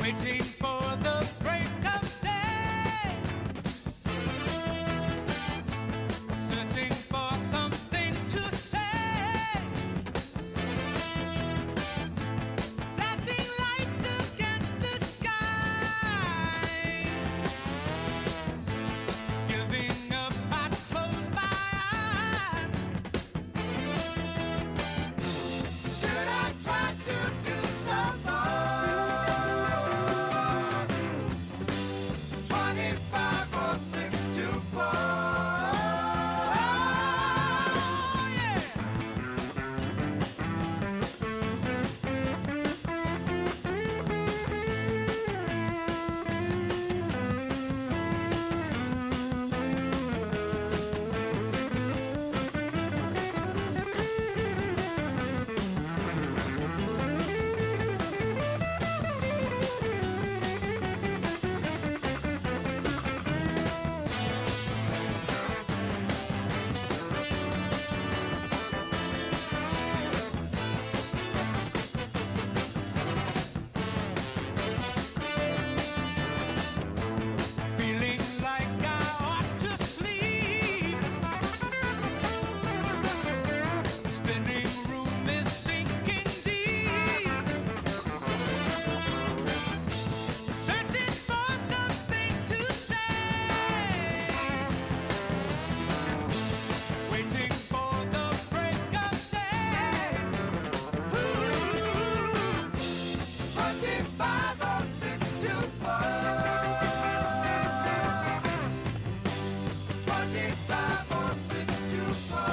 waiting for the break of day, searching for something to say, flashing lights against the sky, giving up, I close my eyes. Should I try to do some more? 25 or 6 to 4. Yeah. Feeling like I ought to sleep. Spinning room is sinking deep. Searching for something to say. Waiting for the break of day. Ooh, 25 or 6 to 4. 25 or 6 to 4.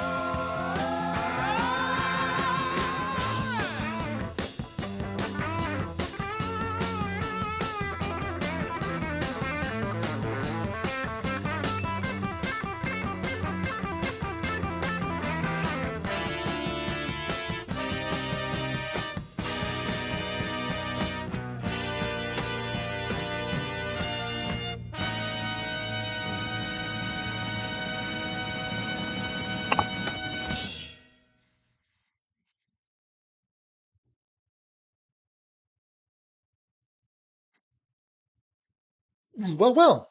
Well,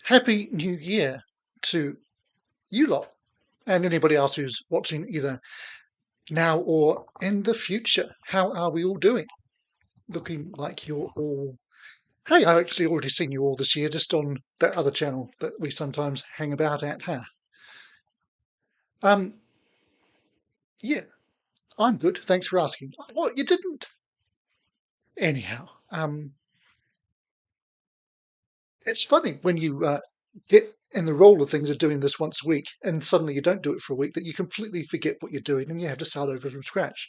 happy new year to you lot and anybody else who's watching either now or in the future. How are we all doing? Looking like you're all... Hey, I've actually already seen you all this year just on that other channel that we sometimes hang about at, huh? Yeah, I'm good. Thanks for asking. What, you didn't? Anyhow, it's funny when you get in the role of things of doing this once a week and suddenly you don't do it for a week that you completely forget what you're doing and you have to start over from scratch.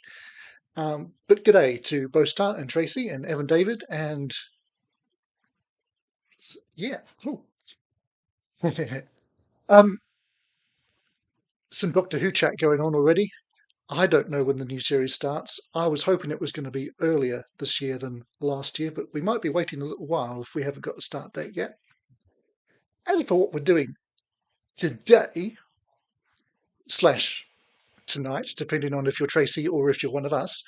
But g'day to both Star and Tracy and Evan David and yeah, cool. Some Doctor Who chat going on already. I don't know when the new series starts. I was hoping it was going to be earlier this year than last year, but we might be waiting a little while if we haven't got the start date yet. As for what we're doing today, slash tonight, depending on if you're Tracy or if you're one of us,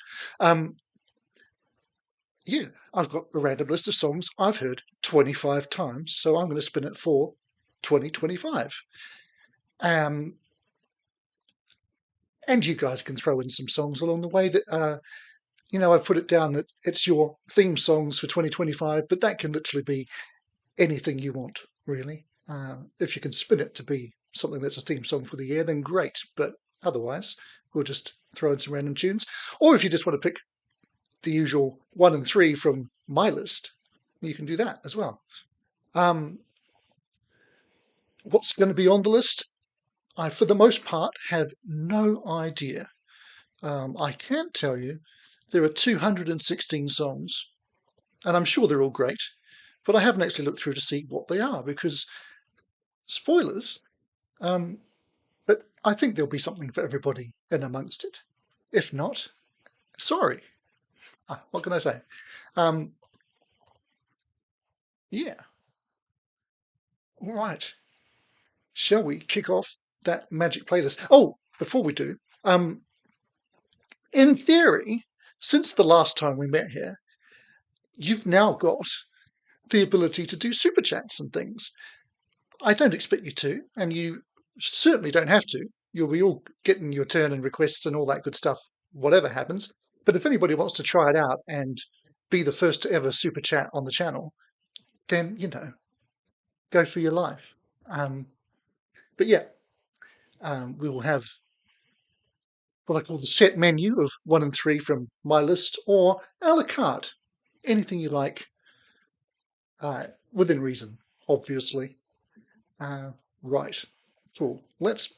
yeah, I've got a random list of songs I've heard 25 times, so I'm going to spin it for 2025. And you guys can throw in some songs along the way that, I've put it down that it's your theme songs for 2025, but that can literally be anything you want, really. If you can spin it to be something that's a theme song for the year, then great. But otherwise, we'll just throw in some random tunes. Or if you just want to pick the usual 1 and 3 from my list, you can do that as well. What's going to be on the list? I, for the most part, have no idea. I can tell you there are 216 songs, and I'm sure they're all great, but I haven't actually looked through to see what they are because, spoilers, but I think there'll be something for everybody in amongst it. If not, sorry. What can I say? Yeah. All right. Shall we kick off that magic playlist? Oh, before we do, in theory, since the last time we met here, you've now got the ability to do super chats and things. I don't expect you to, and you certainly don't have to. You'll be all getting your turn and requests and all that good stuff, whatever happens. But if anybody wants to try it out and be the first to ever super chat on the channel, then, go for your life. But yeah, we will have what I call the set menu of 1 and 3 from my list, or a la carte, anything you like, within reason, obviously. Right, cool. Let's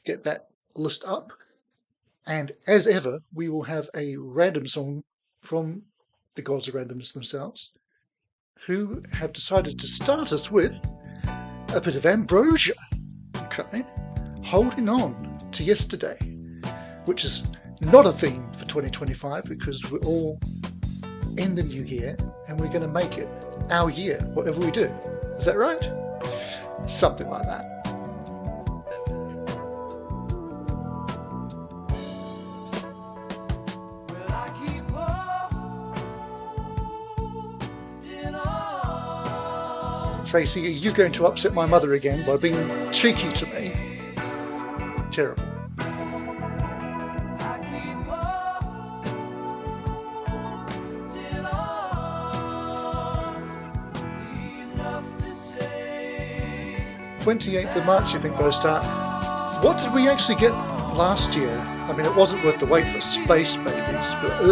get that list up. And as ever, we will have a random song from the gods of randomness themselves, who have decided to start us with a bit of ambrosia. Okay, holding on to yesterday, which is not a theme for 2025 because we're all in the new year and we're going to make it our year, whatever we do. Is that right? Something like that. Tracy, are you going to upset my mother again by being cheeky to me? Terrible. "28th of March, you think, Bostart? What did we actually get last year? I mean, it wasn't worth the wait for Space Babies, but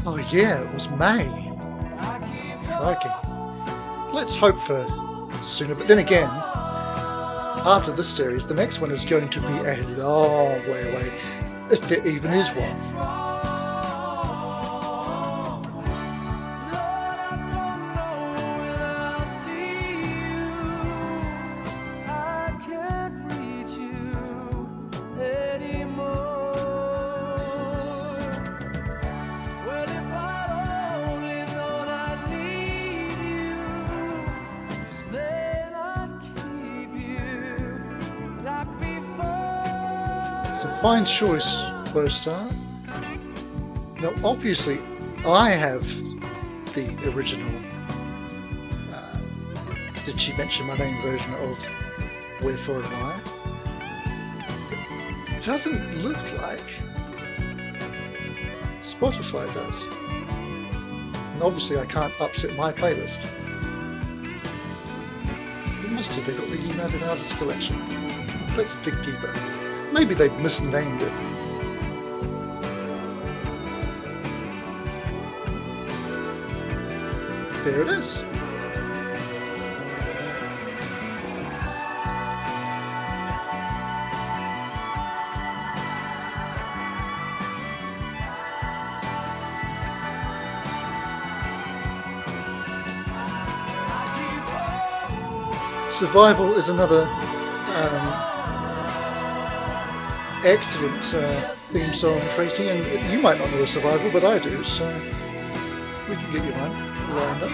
oh yeah, it was May. Crikey. Let's hope for sooner, but then again, after this series, the next one is going to be a long way away, if there even is one. It's a fine choice, Bostart. Now, obviously, I have the original Did She Mention My Name version of Wherefore Am I? It doesn't look like Spotify does. And obviously I can't upset my playlist. It must have been got the United Artists collection. Let's dig deeper. Maybe they've misnamed it. There it is. Survival is another excellent theme song, Tracy, and you might not know Survival, but I do, so we can get you one lined up.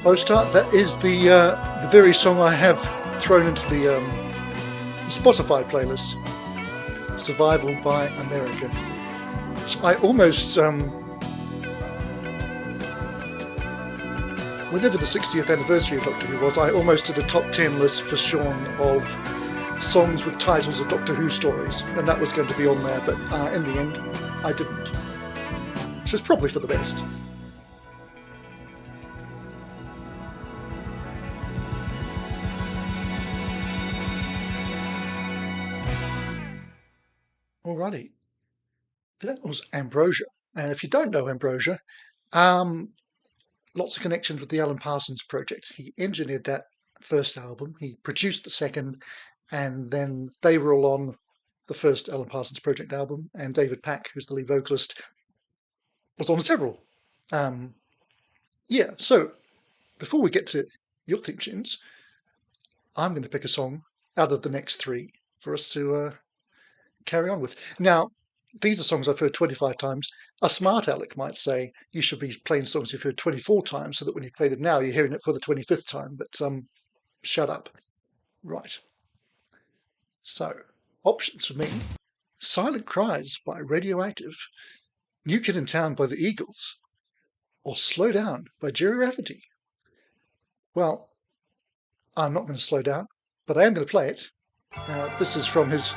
Bostart, that is the very song I have thrown into the Spotify playlist, Survival by America. Which I almost, whenever the 60th anniversary of Doctor Who was, I almost did a top 10 list for Sean of songs with titles of Doctor Who stories, and that was going to be on there, but in the end, I didn't. Which is probably for the best. Alrighty, that was Ambrosia. And if you don't know Ambrosia, lots of connections with the Alan Parsons Project. He engineered that first album, he produced the second, and then they were all on the first Alan Parsons Project album, and David Pack, who's the lead vocalist, was on several. Yeah, so before we get to your theme tunes, I'm going to pick a song out of the next three for us to carry on with. Now, these are songs I've heard 25 times. A smart aleck might say you should be playing songs you've heard 24 times so that when you play them now, you're hearing it for the 25th time. But shut up. Right. So, options for me. Silent Cries by Radioactive, New Kid in Town by the Eagles, or Slow Down by Jerry Rafferty. Well, I'm not going to slow down, but I am going to play it. This is from his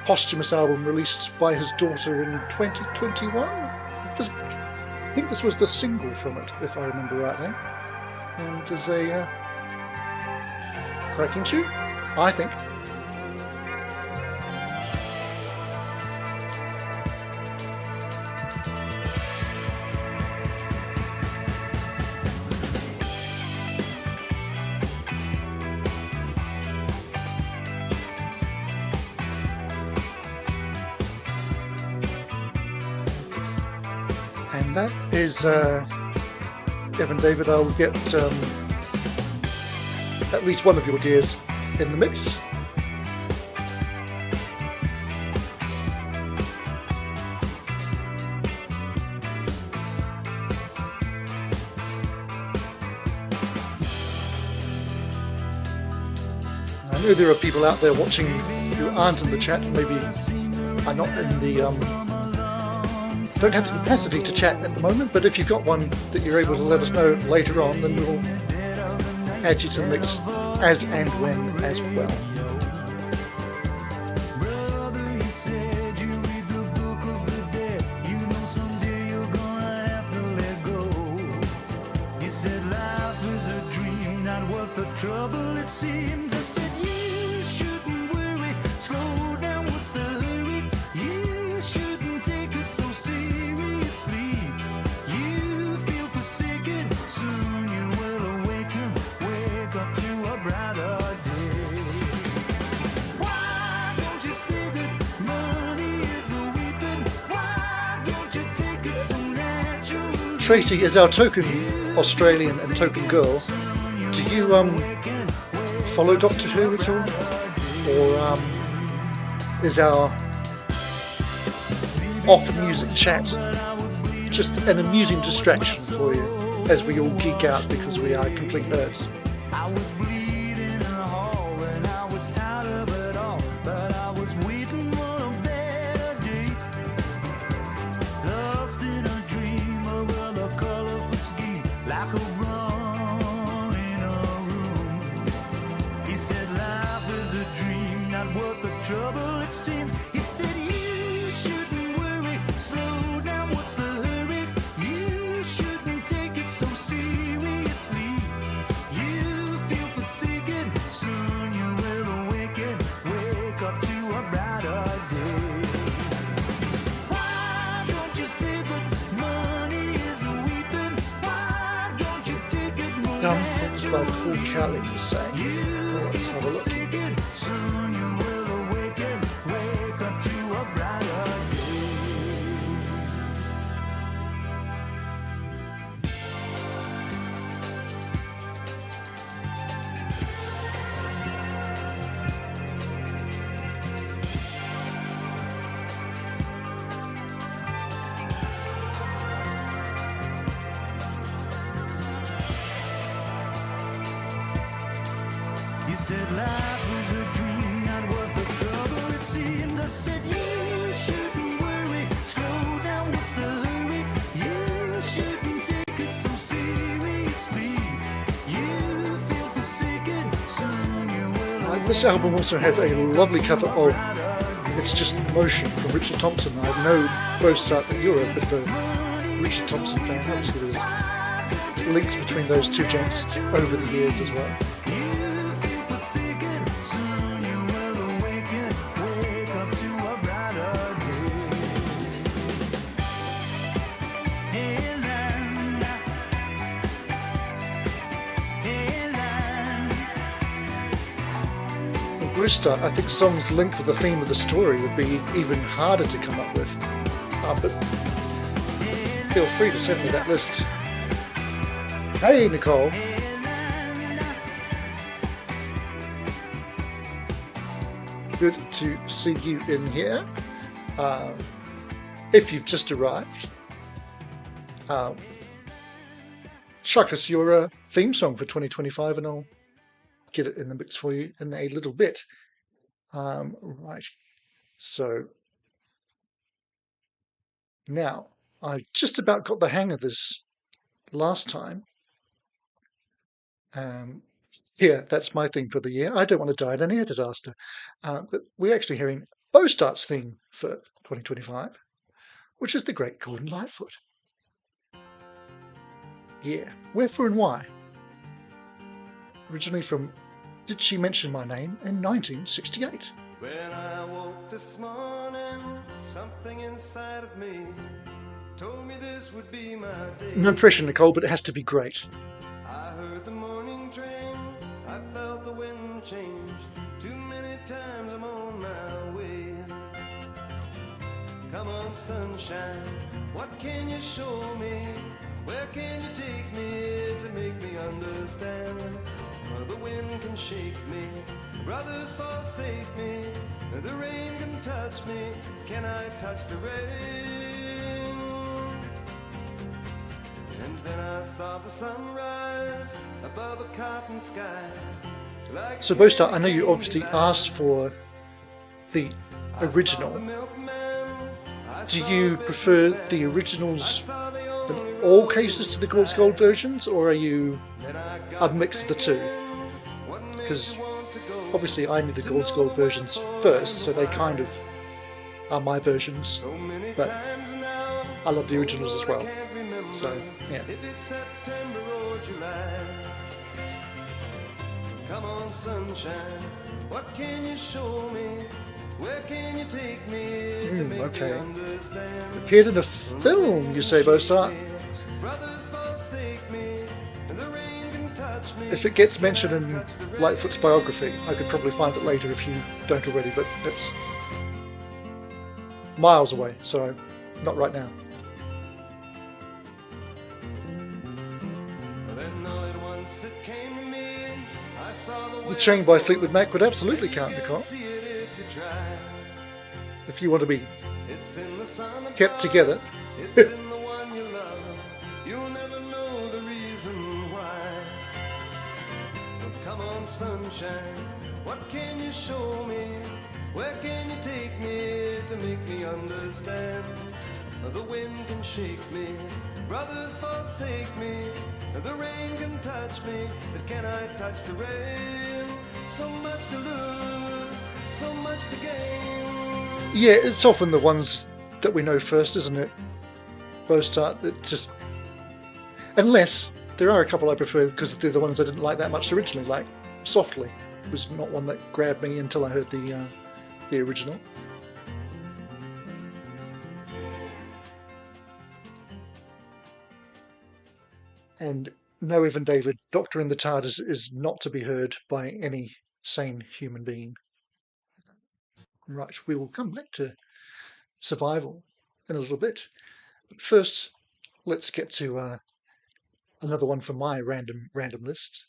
posthumous album released by his daughter in 2021. I think this was the single from it, if I remember rightly. And there's a cracking tune, I think. And that is Evan David. I will get at least one of your dears in the mix. I know there are people out there watching who aren't in the chat, maybe are not in the don't have the capacity to chat at the moment, but if you've got one that you're able to let us know later on, then we'll add you to the mix as and when as well. Tracy is our token Australian and token girl. Do you follow Doctor Who at all? Or is our off-music chat just an amusing distraction for you as we all geek out because we are complete nerds? Dumb things by Paul Kelly was saying. Well, let's have a look. This album also has a lovely cover of It's Just the Motion from Richard Thompson. I know boasts out that you're a bit of a Richard Thompson fan. Obviously there's links between those two gents over the years as well. Start, I think songs linked with the theme of the story would be even harder to come up with. But feel free to send me that list. Hey, Nicole. Good to see you in here. If you've just arrived, chuck us your theme song for 2025 and I'll get it in the mix for you in a little bit. Right, so now I just about got the hang of this last time. Here, that's my theme for the year. I don't want to die in an air disaster. But we're actually hearing Bo Start's theme for 2025, which is the great Gordon Lightfoot. Yeah, wherefore and why? Originally from Did She Mention My Name in 1968. When I woke this morning, something inside of me told me this would be my day. No pressure, Nicole, but it has to be great. I heard the morning train, I felt the wind change. Too many times I'm on my way. Come on, sunshine, what can you show me? Where can you take me to make me understand? The wind can shake me, brothers forsake me, the rain can touch me, can I touch the rain? And then I saw the sunrise above a cotton sky. Like so, Bo Start, I know you obviously asked for the original. Do you prefer the originals in all cases to the Gord's Gold versions, or are you a mix of the two? Because obviously I knew the Gord's Gold versions first, so they kind of are my versions, but I love the originals as well. So, yeah. Come on, sunshine, what can you show me? Where can you take me to make Okay. me understand? Appeared in a film, you say, Bo Start? Brothers forsake me, the rain can touch me. If it gets mentioned in Lightfoot's biography, I could probably find it later if you don't already, but it's miles away, so not right now. Then all at once it came to me, I saw the The Chain by Fleetwood Mac would absolutely count, Nicole. see it if you try. If you want to be It's in the sun kept together. It's in the one you love. You'll never know the reason why. But come on, sunshine, what can you show me? Where can you take me to make me understand? The wind can shake me, brothers forsake me, the rain can touch me, but can I touch the rain? So much to lose, so much to gain. Yeah, it's often the ones that we know first, isn't it? Bo Start, that just... Unless there are a couple I prefer because they're the ones I didn't like that much originally, like Softly was not one that grabbed me until I heard the original. And no, Evan David, Doctor in the TARDIS is not to be heard by any sane human being. Right, we will come back to Survival in a little bit. But first, let's get to another one from my random list.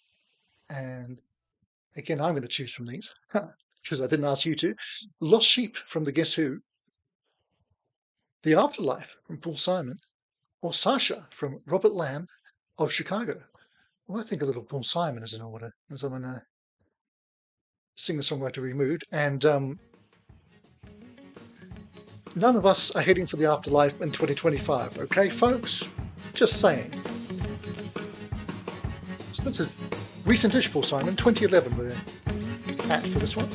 And again, I'm going to choose from these because I didn't ask you to. Lost Sheep from the Guess Who, The Afterlife from Paul Simon, or Sasha from Robert Lamb of Chicago. Well, I think a little Paul Simon is in order, as I'm going to singer-songwriter removed. And none of us are heading for the afterlife in 2025, okay, folks? Just saying. So that's a recent-ish Paul Simon, 2011 we're at for this one.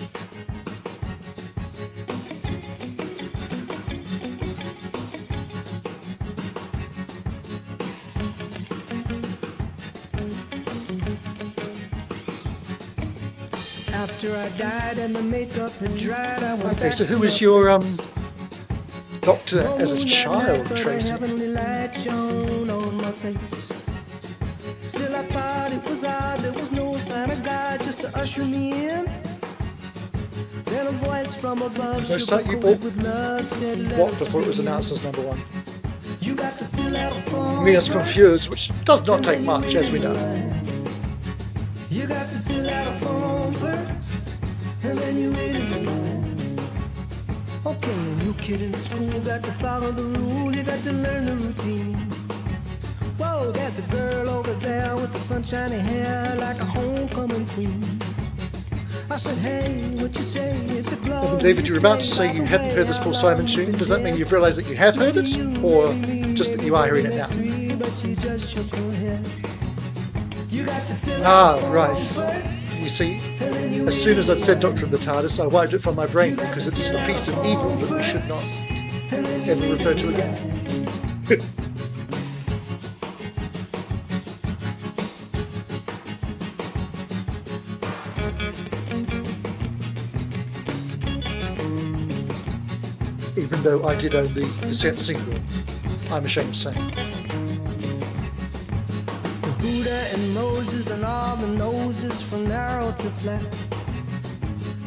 After I died and the makeup had dried, I went Okay, back so to who was the your doctor No as a moon that child, night, but a Tracy? heavenly light shone on my face. Still I thought it was odd, there was no sign of God just to usher me in. Then a voice from above. First time you bought with love, said, let what us before it was be. announced as number 1? You got to fill out a form. Me as Confused, which does not take much, as we know. You got to fill out a form first, and then you wait in the line. Okay, a new kid in school, got to follow the rule, you got to learn the routine. Whoa, there's a girl over there with the sunshiny hair like a homecoming queen. I said, hey, what you say? It's a glow. David, you were about to say you hadn't heard this Paul Simon tune. Does that mean you've realised that you have heard it, or just that you are hearing it now? Ah, right. You see, as soon as I'd said Doctor of the TARDIS, I wiped it from my brain because it's a piece of evil that we should not ever refer to again. Even though I did own the cassette single, I'm ashamed to say. Buddha and Moses and all the noses from narrow to flat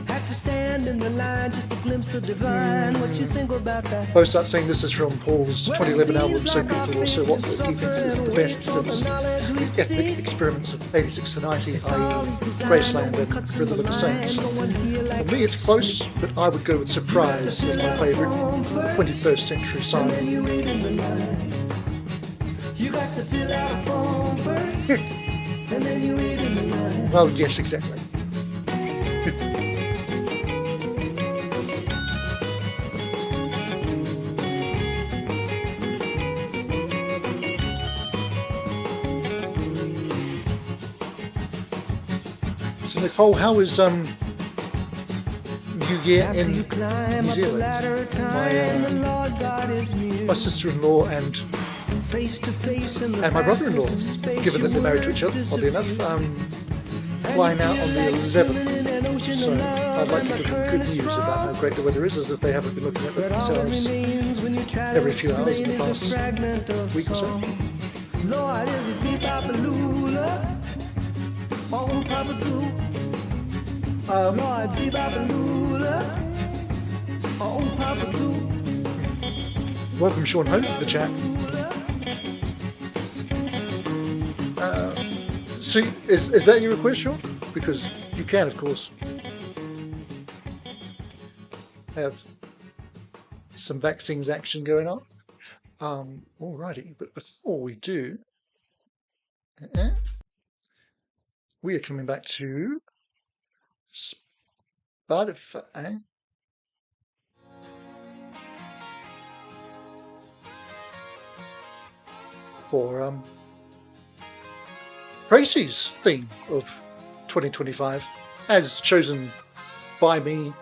had to stand in the line just to glimpse the divine. What you think about that? I start saying this is from Paul's 2011 album So Beautiful, also what he thinks is the best since the ethnic experiments of 86 to 90, i.e. Graceland and Rhythm of the Saints. For me it's close, but I would go with Surprise as my favourite 21st century song. You got to fill out a form first, and then you wait in the line. Well, yes, exactly. So, Nicole, how is New Year in New Zealand? My sister-in-law and my brother-in-law, given that they're married to each other, oddly enough, flying out on the 11th. So I'd like to give them good news about how great the weather is, as if they haven't been looking at it themselves every few hours in the past week or so. Lord, is it bebop-a-lula? Oh, Papa Goo. Lord, bebop-a-lula. Oh, Papa Goo. Welcome Sean Holmes to the chat. So, is that your request, Sean? Because you can, of course, have some vaccines action going on. Alrighty, but before we do, we are coming back to Spotify. For Tracy's theme of 2025, as chosen by me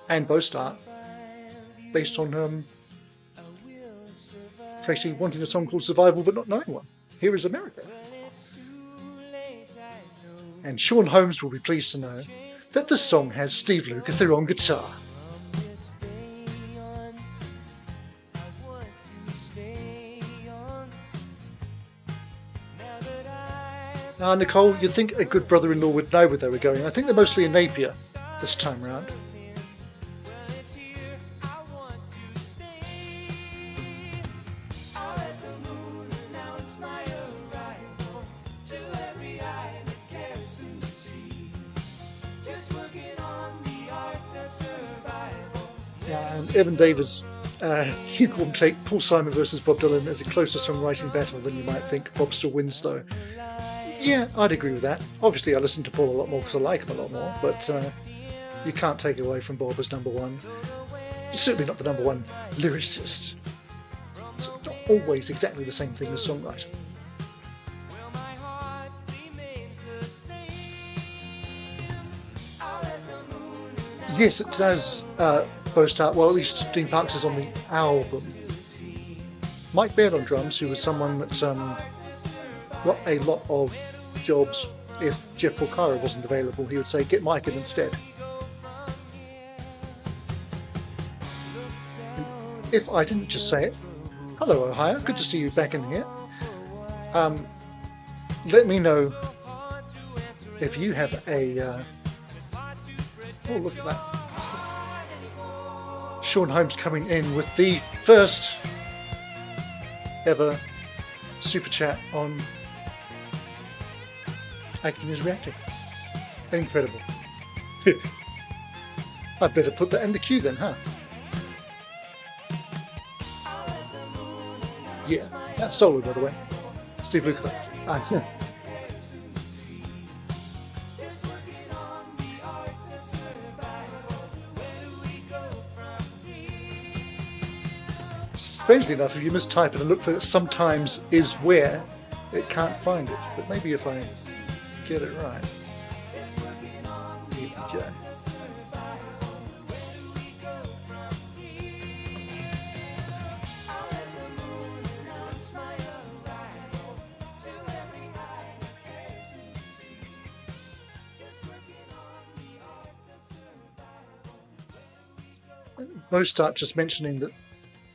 and Bostart, based on Tracy wanting a song called Survival but not knowing one. Here is America. And Sean Holmes will be pleased to know that the song has Steve Lukather on guitar. Nicole, you'd think a good brother-in-law would know where they were going. I think they're mostly in Napier this time round. And Evan Davis, you can take Paul Simon versus Bob Dylan as a closer songwriting battle than you might think. Bob still wins though. Yeah, I'd agree with that. Obviously I listen to Paul a lot more because I like him a lot more, but you can't take away from Bob as number one. He's certainly not the number one lyricist. It's not always exactly the same thing as songwriting. Yes, it does boast out, well, at least Dean Parks is on the album. Mike Baird on drums, who was someone that's got a lot of jobs. If Jeff Porcaro wasn't available, he would say, get Mike in instead. And if I didn't just say it, hello Ohio, good to see you back in here. Let me know if you have a, oh look at that, Sean Holmes coming in with the first ever super chat on Acting is Reacting. Incredible. I better put that in the queue then, huh? Yeah, that's solo, by the way. Steve Lukather. Yeah. Strangely enough, if you mistype it and look for sometimes is where, it can't find it. But maybe if I get it right. Here we go. Most start just mentioning that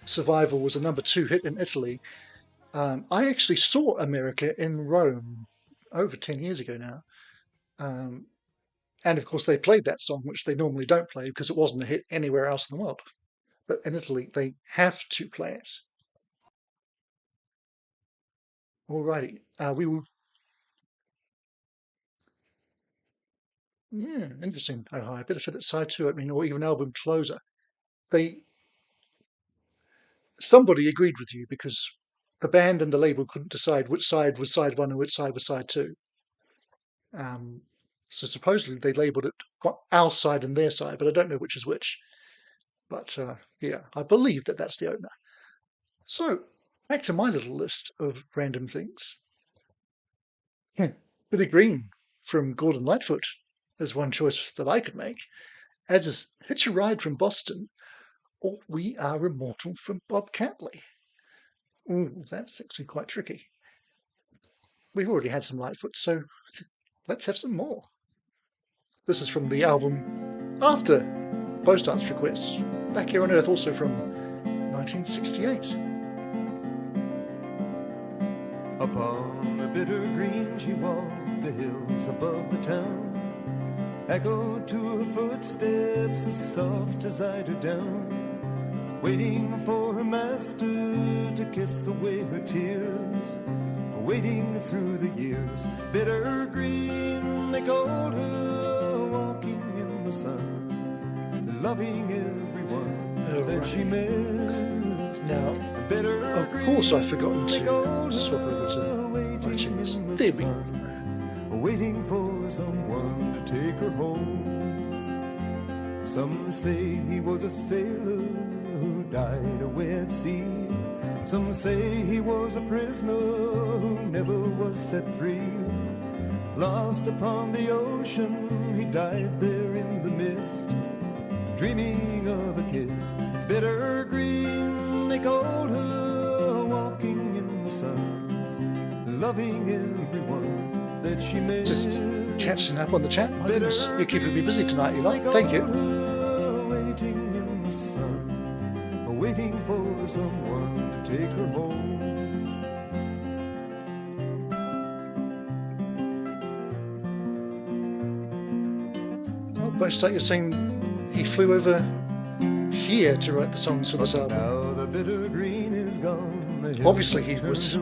Survival was a #2 hit in Italy. I actually saw America in Rome over 10 years ago now. And of course they played that song, which they normally don't play because it wasn't a hit anywhere else in the world. But in Italy, they have to play it. Alrighty, we will... Yeah, interesting. Oh, I better fit it side 2 opening or even album closer. Somebody agreed with you because the band and the label couldn't decide which side was side 1 and which side was side 2. So supposedly they labelled it our side and their side, but I don't know which is which. But yeah, I believe that that's the opener. So back to my little list of random things. Billy Green from Gordon Lightfoot is one choice that I could make, as is Hitch a Ride from Boston, or We Are Immortal from Bob Catley. Ooh, that's actually quite tricky. We've already had some Lightfoot, so let's have some more. This is from the album after Post Dance Requests, Back Here on Earth, also from 1968. Upon the bitter green she walked the hills above the town, echoed to her footsteps as soft as eider down, waiting for her master to kiss away her tears, waiting through the years. Bitter green, they called her, walking in the sun, loving everyone that she met. Now, of course I've forgotten to swap over to iTunes. There we go. Waiting for someone to take her home. Some say he was a sailor who died away at sea. Some say he was a prisoner who never was set free. Lost upon the ocean, he died there in the mist, dreaming of a kiss. Bitter green, they called her, walking in the sun, loving everyone that she met. Just catching up on the chat. My goodness, you're keeping me busy tonight, you know. Thank you. Waiting in the sun, waiting for someone to take her home. Oh, Bostart, you're saying he flew over here to write the songs for this album. Now the bitter green is gone. Obviously, he was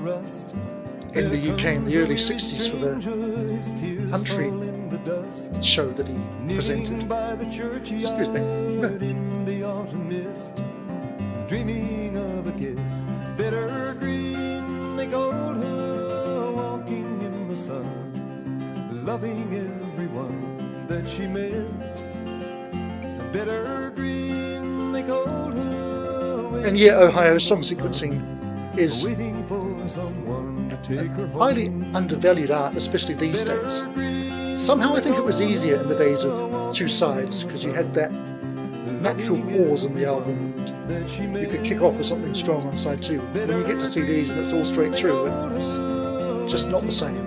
in the UK in the early 60s for the country show that he presented. Excuse me. In the autumn mist, dreaming of a kiss. Bitter green, they called her, walking in the sun, loving everyone that she met. Bitter green, they called her. And yeah, Ohio song sequencing is Waiting for someone to take her home. highly undervalued art, especially these days. Somehow I think it was easier in the days of two sides because you had that natural pause in the album and you could kick off with something strong on side 2. When you get to CDs and it's all straight through, it's just not the same.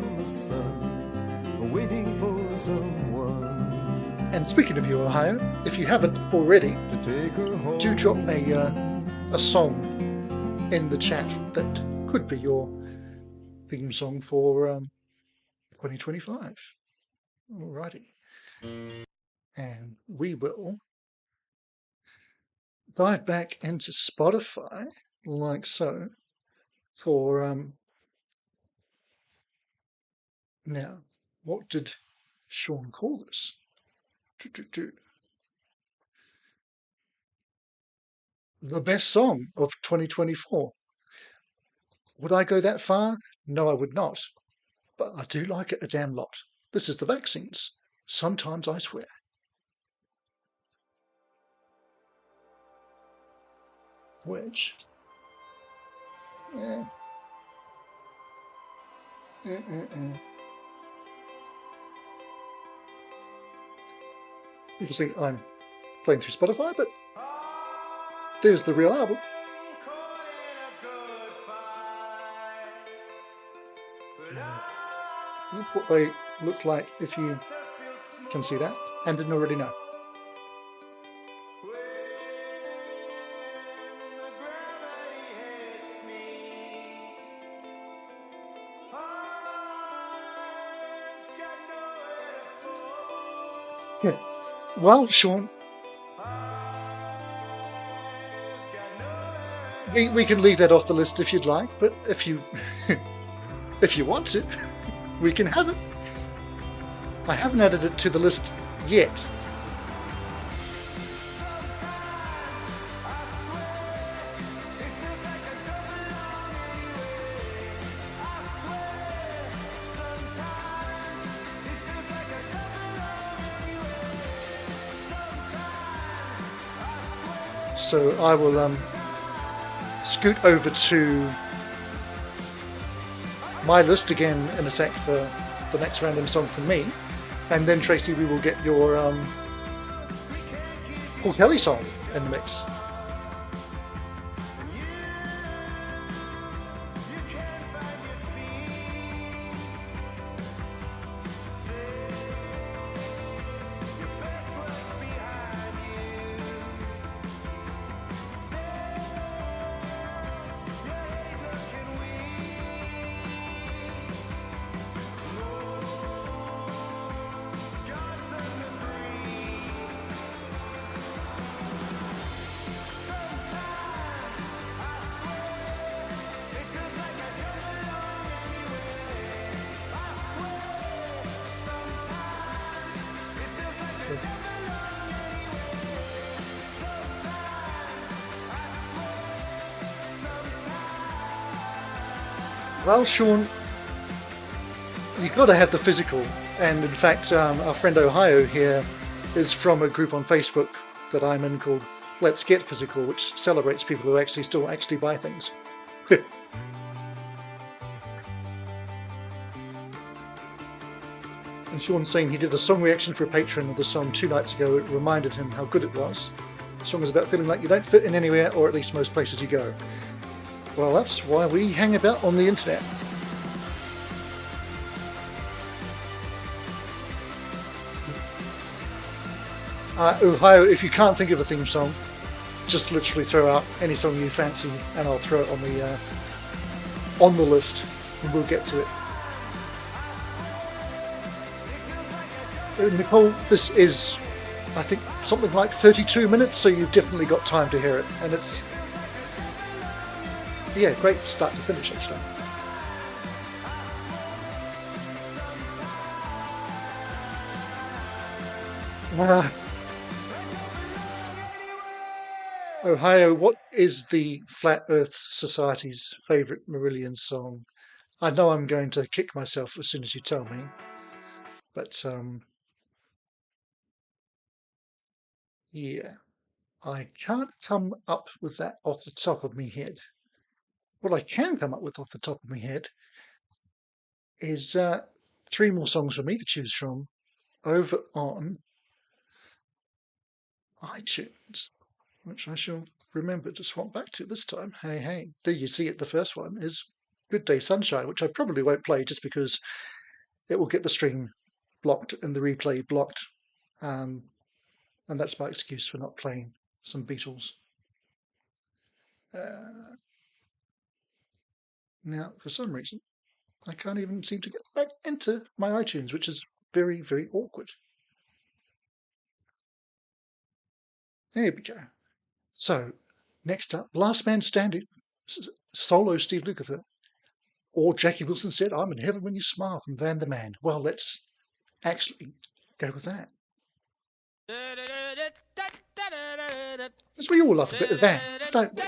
Waiting for someone And speaking of you, Ohio, if you haven't already, to take her home. do drop a song in the chat that could be your theme song for 2025. Alrighty. And we will dive back into Spotify, like so, for now. What did Sean call this? The best song of 2024. Would I go that far? No, I would not. But I do like it a damn lot. This is the Vaccines. Sometimes I swear. Which, eh, eh, eh, eh. You can see I'm playing through Spotify, but there's the real album. That's what they look like if you can see that and didn't already know. Yeah. Well, Sean, we can leave that off the list if you'd like, but if you if you want to, we can have it. I haven't added it to the list yet. So I will scoot over to my list again in a sec for the next random song from me, and then Tracy, we will get your Paul Kelly song in the mix. Well, Sean, you've got to have the physical, and in fact, our friend Ohio here is from a group on Facebook that I'm in called Let's Get Physical, which celebrates people who actually still buy things. And Sean's saying he did a song reaction for a patron of the song 2 nights ago. It reminded him how good it was. The song is about feeling like you don't fit in anywhere, or at least most places you go. Well, that's why we hang about on the internet. Ohio, if you can't think of a theme song, just literally throw out any song you fancy, and I'll throw it on the list, and we'll get to it. Nicole, this is, I think, something like 32 minutes, so you've definitely got time to hear it, and it's, yeah, great start to finish, actually. Ohio, what is the Flat Earth Society's favourite Marillion song? I know I'm going to kick myself as soon as you tell me, but yeah, I can't come up with that off the top of my head. What I can come up with off the top of my head is 3 more songs for me to choose from over on iTunes, which I shall remember to swap back to this time. Hey, hey. There you see it. The first one is Good Day Sunshine, which I probably won't play just because it will get the stream blocked and the replay blocked. And that's my excuse for not playing some Beatles. Now, for some reason, I can't even seem to get back into my iTunes, which is very, very awkward. There we go. So, next up, Last Man Standing, solo Steve Lukather. Or Jackie Wilson said, I'm in heaven when you smile from Van the Man. Well, let's actually go with that. Because we all love a bit of Van, don't we?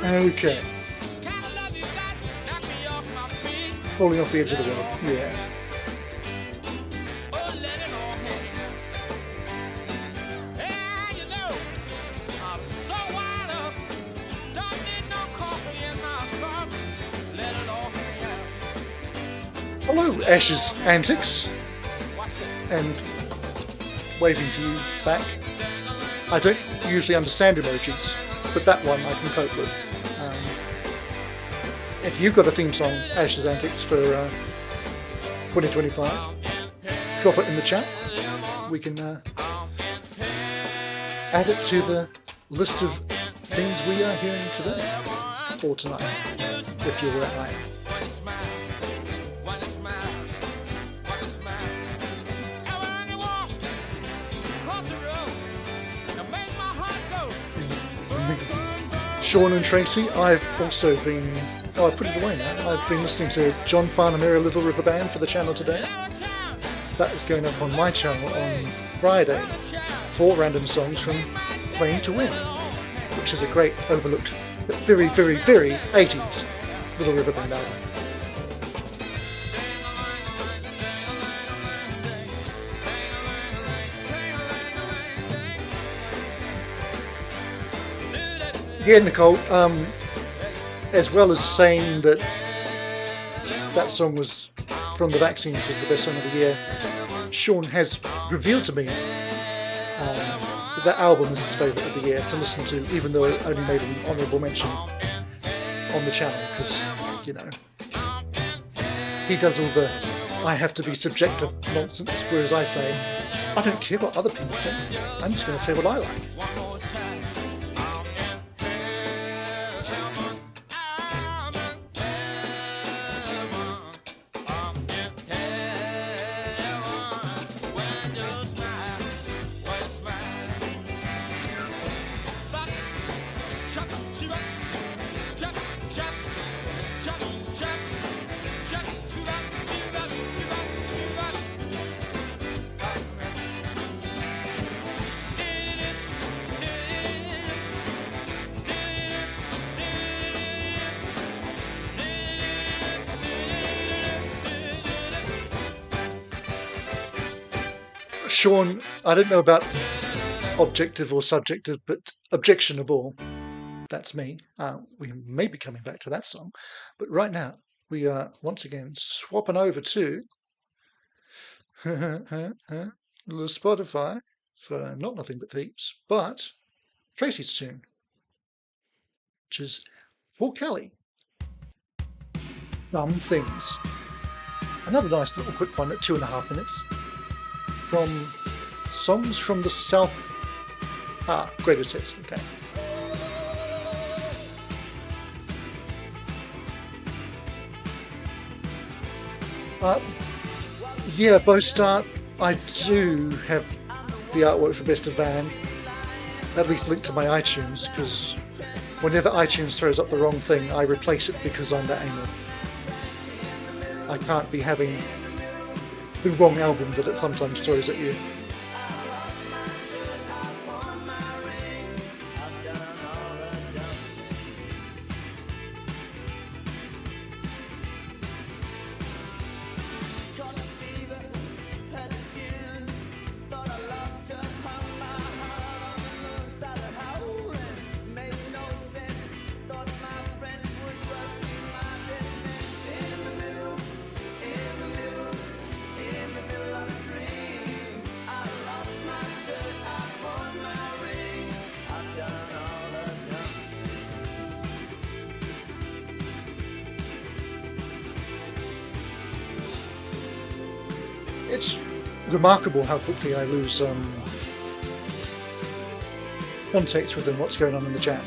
Okay. Falling off the edge of the world, yeah. Hello, Ash's Antics, and waving to you back. I don't usually understand emojis, but that one I can cope with. If you've got a theme song, Ash's Antics, for 2025, drop it in the chat. We can add it to the list of things we are hearing today, or tonight, if you're where I am. Sean and Tracy, I've also been, I put it away now, I've been listening to John Farnamira Little River Band for the channel today. That is going up on my channel on Friday. 4 random songs from Playing to Win, which is a great overlooked, but very, very, very 80s Little River Band album. Yeah, Nicole, as well as saying that that song was from the Vaccines was the best song of the year, Sean has revealed to me that album is his favourite of the year to listen to, even though I only made an honourable mention on the channel, because, you know, he does all the I have to be subjective nonsense, whereas I say, I don't care what other people think, I'm just going to say what I like. Sean, I don't know about objective or subjective, but objectionable. That's me. We may be coming back to that song, but right now we are once again swapping over to Spotify for Not Nothing But Thieves, but Tracy's tune, which is for Kelly. Dumb Things. Another nice little quick one at 2.5 minutes. From Songs from the South. Greatest Hits, okay. Yeah, Bow Start. I do have the artwork for Best of Van, at least linked to my iTunes, because whenever iTunes throws up the wrong thing, I replace it because I'm that anal. I can't be having the wrong album that it sometimes throws at you. It's remarkable how quickly I lose context within what's going on in the chat.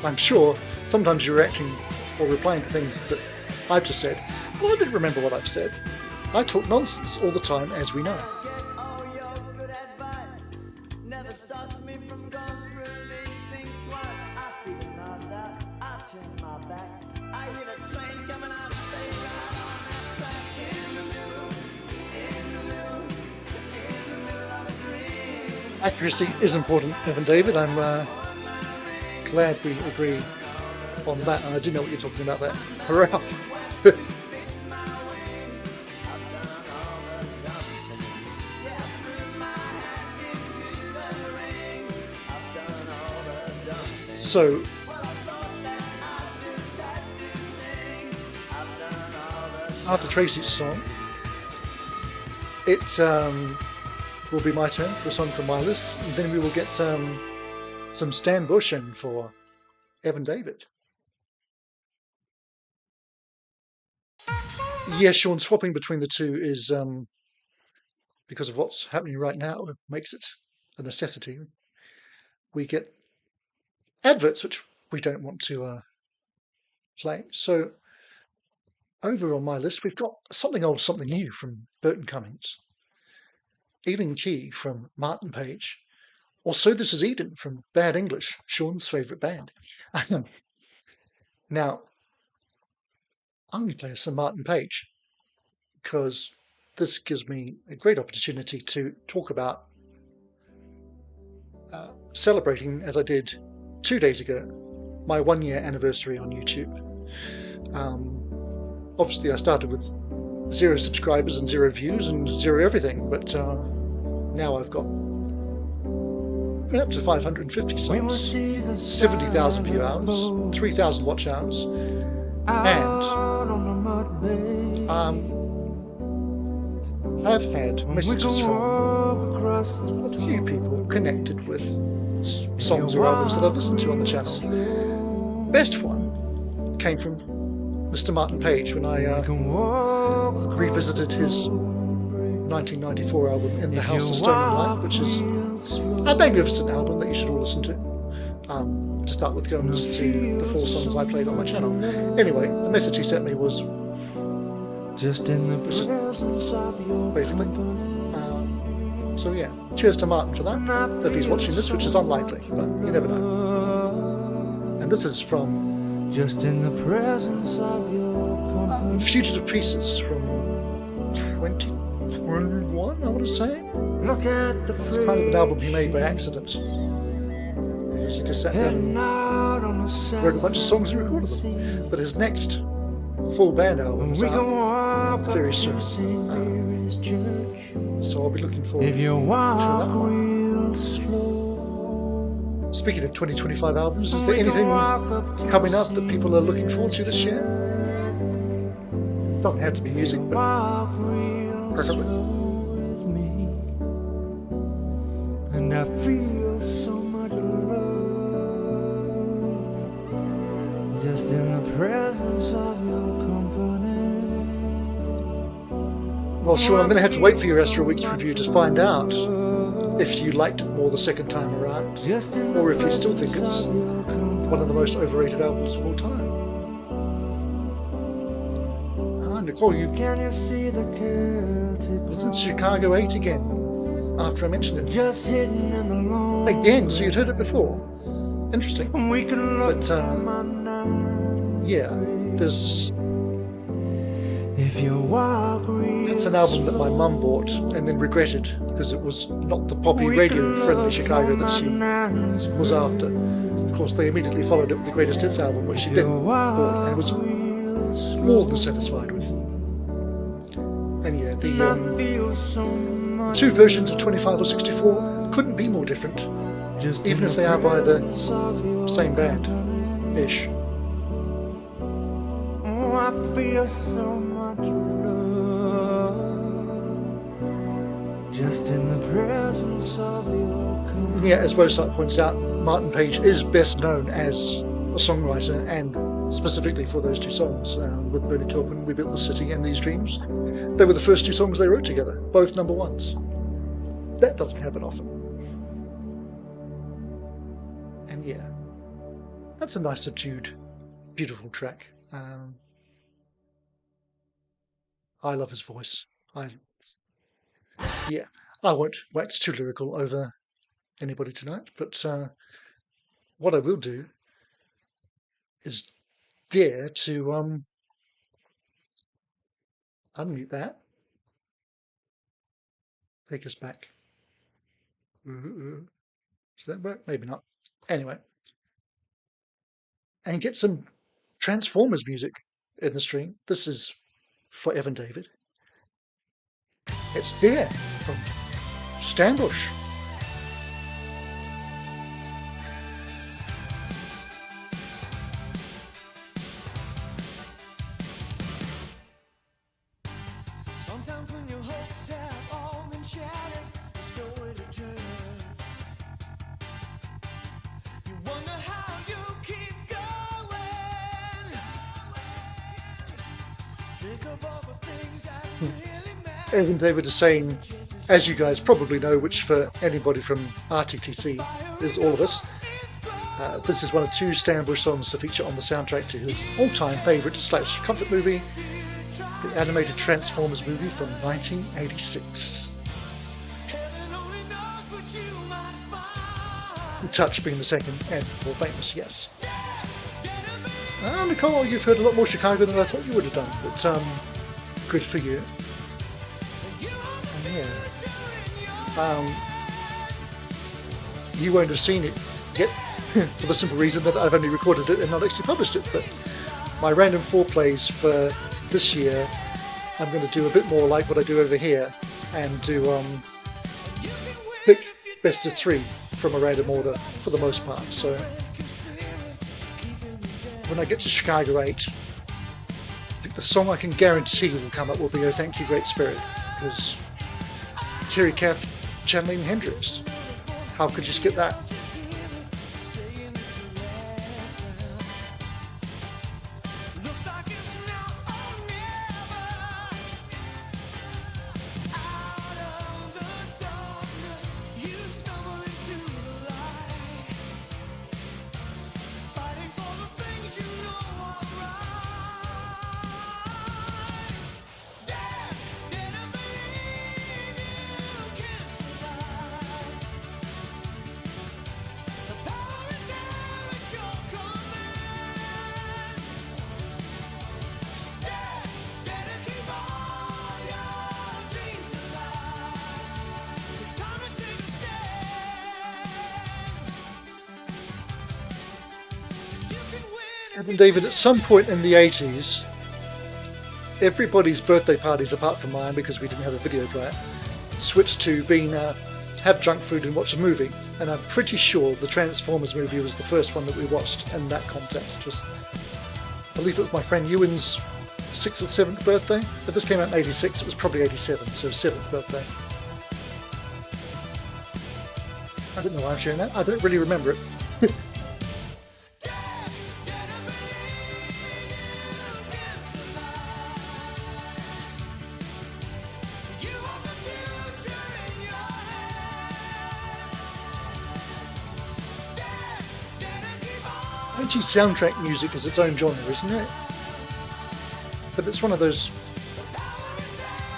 I'm sure sometimes you're reacting or replying to things that I've just said, well, I didn't remember what I've said. I talk nonsense all the time, as we know. Accuracy is important, Evan David. I'm glad we agree on that, and I do know what you're talking about there. Hurrah! So, after Tracy's song, it will be my turn for a song from my list, and then we will get some Stan Bush in for Evan David. Yeah, Sean, swapping between the two is because of what's happening right now. It makes it a necessity. We get adverts which we don't want to play. So over on my list, we've got Something Old, Something New from Burton Cummings, Ealing Key from Martin Page, or So This Is Eden from Bad English, Sean's favourite band. Now, I'm going to play some Martin Page because this gives me a great opportunity to talk about celebrating, as I did 2 days ago, my 1 year anniversary on YouTube. Obviously I started with 0 subscribers and 0 views and 0 everything, but now I've got up to 550 songs, 70,000 view hours, 3,000 watch hours, and I've had messages from a few people connected with songs or albums that I've listened to on the channel. Best one came from Mr. Martin Page when I revisited his 1994 album In the House of Stone and Light, which is a magnificent album that you should all listen to. To start with, go and listen to the 4 songs I played on my channel. Anyway, the message he sent me was just in the presence of your basically. So yeah, cheers to Martin for that, if he's watching this, which is unlikely, but you never know. And this is from Just in the Presence of Your Fugitive Pieces from 2021, I want to say. Look at the it's kind of an album he made by accident. He just sat down and wrote a bunch of songs and recorded them. But his next full band album is out very soon. So I'll be looking forward to that one. Speaking of 2025 albums, is there anything coming up that people are looking forward to this year? Doesn't have to be music, but preferably. And I feel so much love just in the presence of your company. Well, sure, I'm going to have to wait for your Astral Weeks review to find out if you liked it more the second time around, or if you still think it's one of the most overrated albums of all time. Nicole, you've listened to Chicago 8 again, after I mentioned it. Again, so you'd heard it before. Interesting. But, yeah, there's... That's an album that my mum bought and then regretted because it was not the poppy radio-friendly Chicago that she was after. Of course, they immediately followed it with the Greatest Hits album, which she then bought and was more than satisfied with. And yeah, the 2 versions of 25 or 64 couldn't be more different, even if they are by the same band-ish. I feel so much love just in the presence of your company. Yeah, as Wojciech points out, Martin Page is best known as a songwriter, and specifically for those 2 songs, with Bernie Taupin, We Built the City and These Dreams. They were the first 2 songs they wrote together, both #1s. That doesn't happen often. And yeah, that's a nice subdued, beautiful track. I love his voice. Yeah, I won't wax too lyrical over anybody tonight, but what I will do is dare to unmute that, take us back. Does that work? Maybe not. Anyway, and get some Transformers music in the stream. This is for Evan David. It's Dare from Stanbush. Sometimes when your hopes have all been shattered, there's nowhere to turn. You wonder how you keep going. Think of all the things that really matter. Evan David is saying, as you guys probably know, which for anybody from RTTC is all of us, this is one of 2 Stanbush songs to feature on the soundtrack to his all-time favourite / comfort movie, the animated Transformers movie from 1986. Touch being the second and more famous, yes. Nicole, you've heard a lot more Chicago than I thought you would have done, but good for you. You won't have seen it yet, for the simple reason that I've only recorded it and not actually published it, but my random 4 plays for this year, I'm going to do a bit more like what I do over here, and do pick best of 3 from a random order for the most part. So when I get to Chicago 8, the song I can guarantee will come up will be "Oh Thank You Great Spirit," because Terry Kath channeling Hendrix. How could you skip that? Evan David, at some point in the 80s, everybody's birthday parties, apart from mine because we didn't have a video player, switched to being have junk food and watch a movie. And I'm pretty sure the Transformers movie was the first one that we watched in that context. I believe it was my friend Ewan's 6th or 7th birthday. If this came out in 86, it was probably 87, so 7th birthday. I don't know why I'm sharing that. I don't really remember it. Actually, soundtrack music is its own genre, isn't it? But it's one of those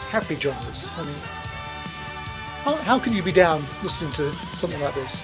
happy genres. I mean, how can you be down listening to something like this?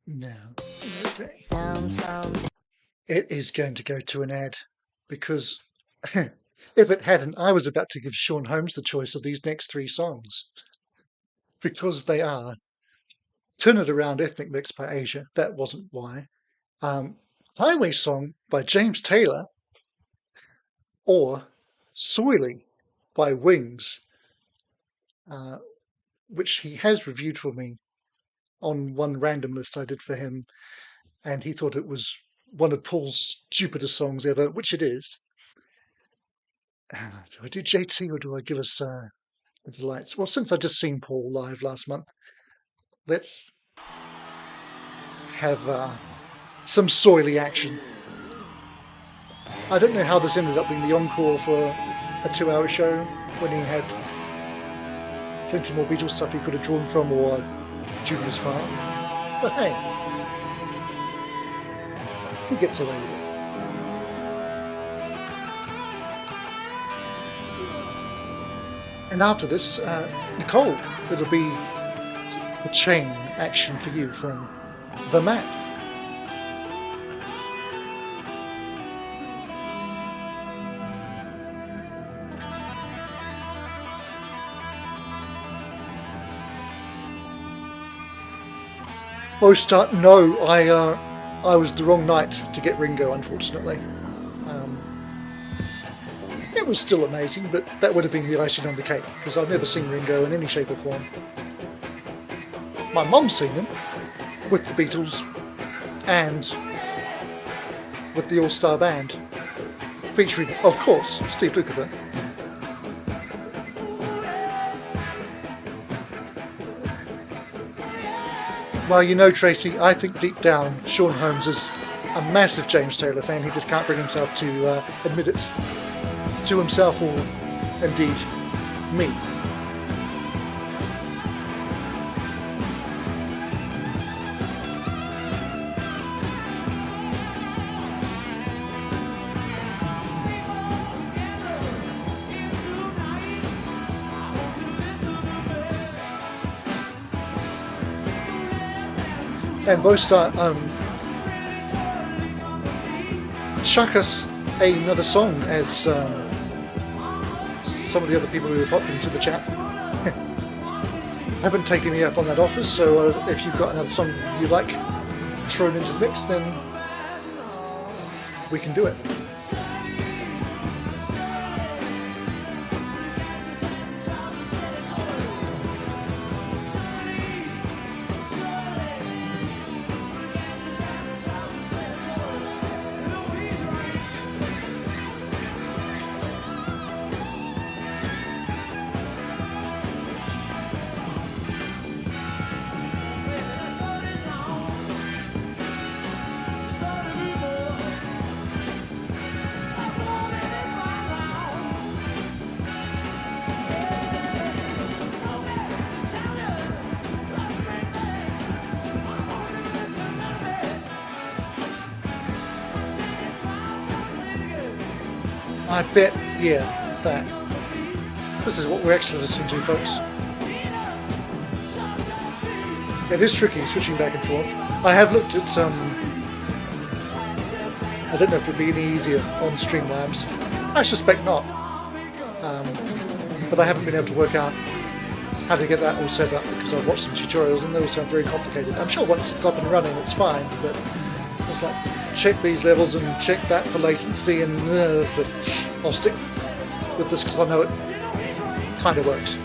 No. Okay. It is going to go to an ad because if it hadn't, I was about to give Sean Holmes the choice of these next 3 songs because they are Turn It Around Ethnic Mix by Asia. That wasn't why. Highway Song by James Taylor or Soily by Wings. which he has reviewed for me on one random list I did for him, and he thought it was one of Paul's stupidest songs ever, which it is. Do I do JT or do I give us the delights? Well, since I just seen Paul live last month, let's have some soily action. I don't know how this ended up being the encore for a 2-hour show when he had plenty more Beatles stuff he could have drawn from, or Junior's file. But hey, he gets away with it. And after this, Nicole, it'll be a chain action for you from The Mac. No, I was the wrong night to get Ringo, unfortunately. It was still amazing, but that would have been the icing on the cake, because I've never seen Ringo in any shape or form. My mum's seen him with the Beatles and with the All-Star Band, featuring, of course, Steve Lukather. Well, you know, Tracy, I think deep down Sean Holmes is a massive James Taylor fan. He just can't bring himself to admit it to himself or, indeed, me. And Bostar, chuck us another song, as some of the other people who have popped into the chat haven't taken me up on that offer, so if you've got another song you like thrown into the mix, then we can do it. I bet, yeah, that. This is what we're actually listening to, folks. It is tricky switching back and forth. I have looked at I don't know if it would be any easier on Streamlabs. I suspect not. But I haven't been able to work out how to get that all set up, because I've watched some tutorials and they all sound very complicated. I'm sure once it's up and running it's fine, but it's like, check these levels and check that for latency, and I'll stick with this because I know it kind of works.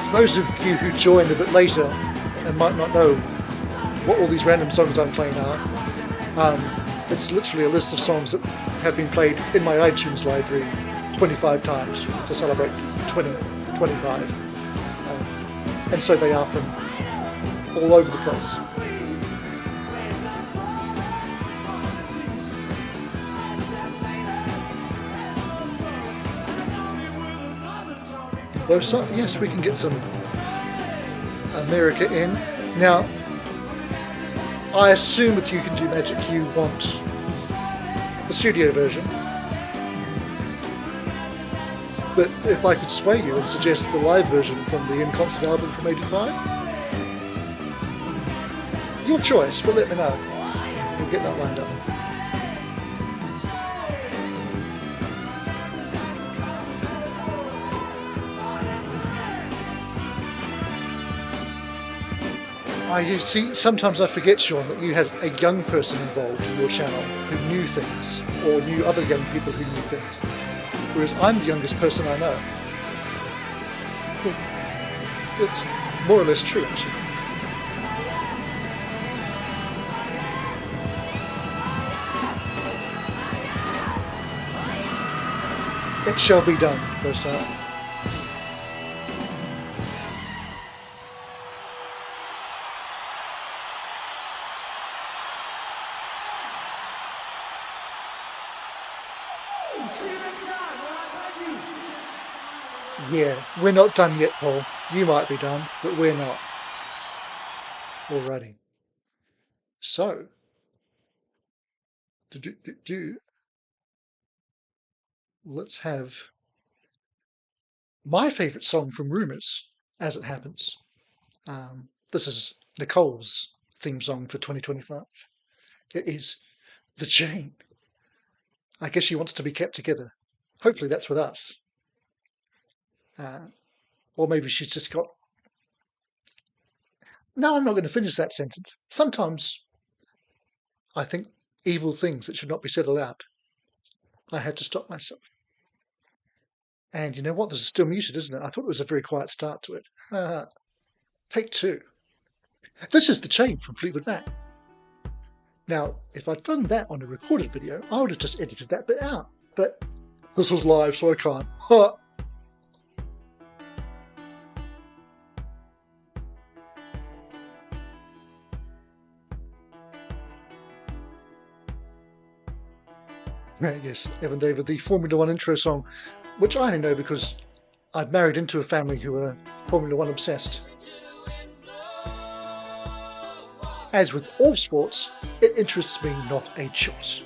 For those of you who joined a bit later and might not know what all these random songs I'm playing are, it's literally a list of songs that have been played in my iTunes library 25 times to celebrate 2025. And so they are from all over the place. So, yes, we can get some America in. Now, I assume with You Can Do Magic you want the studio version, but if I could sway you and suggest the live version from the in-concert album from '85, your choice, but let me know. We'll get that lined up. You see, sometimes I forget, Sean, that you had a young person involved in your channel who knew things, or knew other young people who knew things. Whereas I'm the youngest person I know. It's more or less true, actually. It shall be done, first out. Yeah, we're not done yet, Paul. You might be done, but we're not. Alrighty. So, let's have my favourite song from Rumours, as it happens. This is Nicole's theme song for 2025. It is The Chain. I guess she wants to be kept together. Hopefully that's with us. Or maybe she's just got... No, I'm not going to finish that sentence. Sometimes I think evil things that should not be said aloud. I had to stop myself. And you know what? This is still muted, isn't it? I thought it was a very quiet start to it. Take two. This is The Chain from Fleetwood Mac. Now, if I'd done that on a recorded video, I would have just edited that bit out. But this is live, so I can't. Yes, Evan David, the Formula One intro song, which I know because I've married into a family who are Formula One obsessed. As with all sports, it interests me not a jot.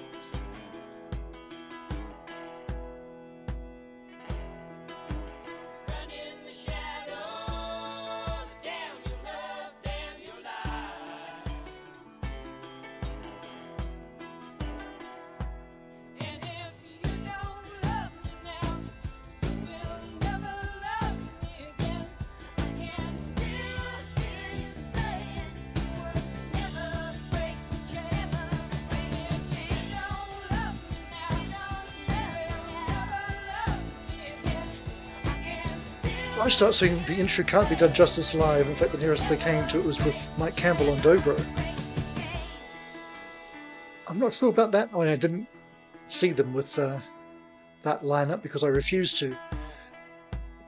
I start saying the intro can't be done justice live. In fact, the nearest they came to it was with Mike Campbell on Dobro. I'm not sure about that. I didn't see them with that lineup because I refused to.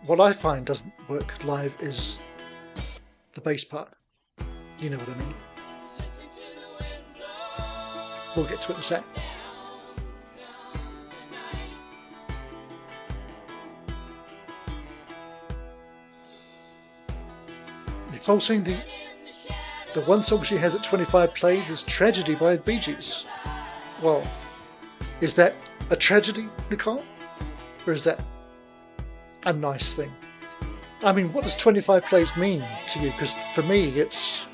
What I find doesn't work live is the bass part. You know what I mean. We'll get to it in a sec. Nicole saying the one song she has at 25 plays is Tragedy by the Bee Gees. Well, is that a tragedy, Nicole? Or is that a nice thing? I mean, what does 25 plays mean to you? Because for me, it's...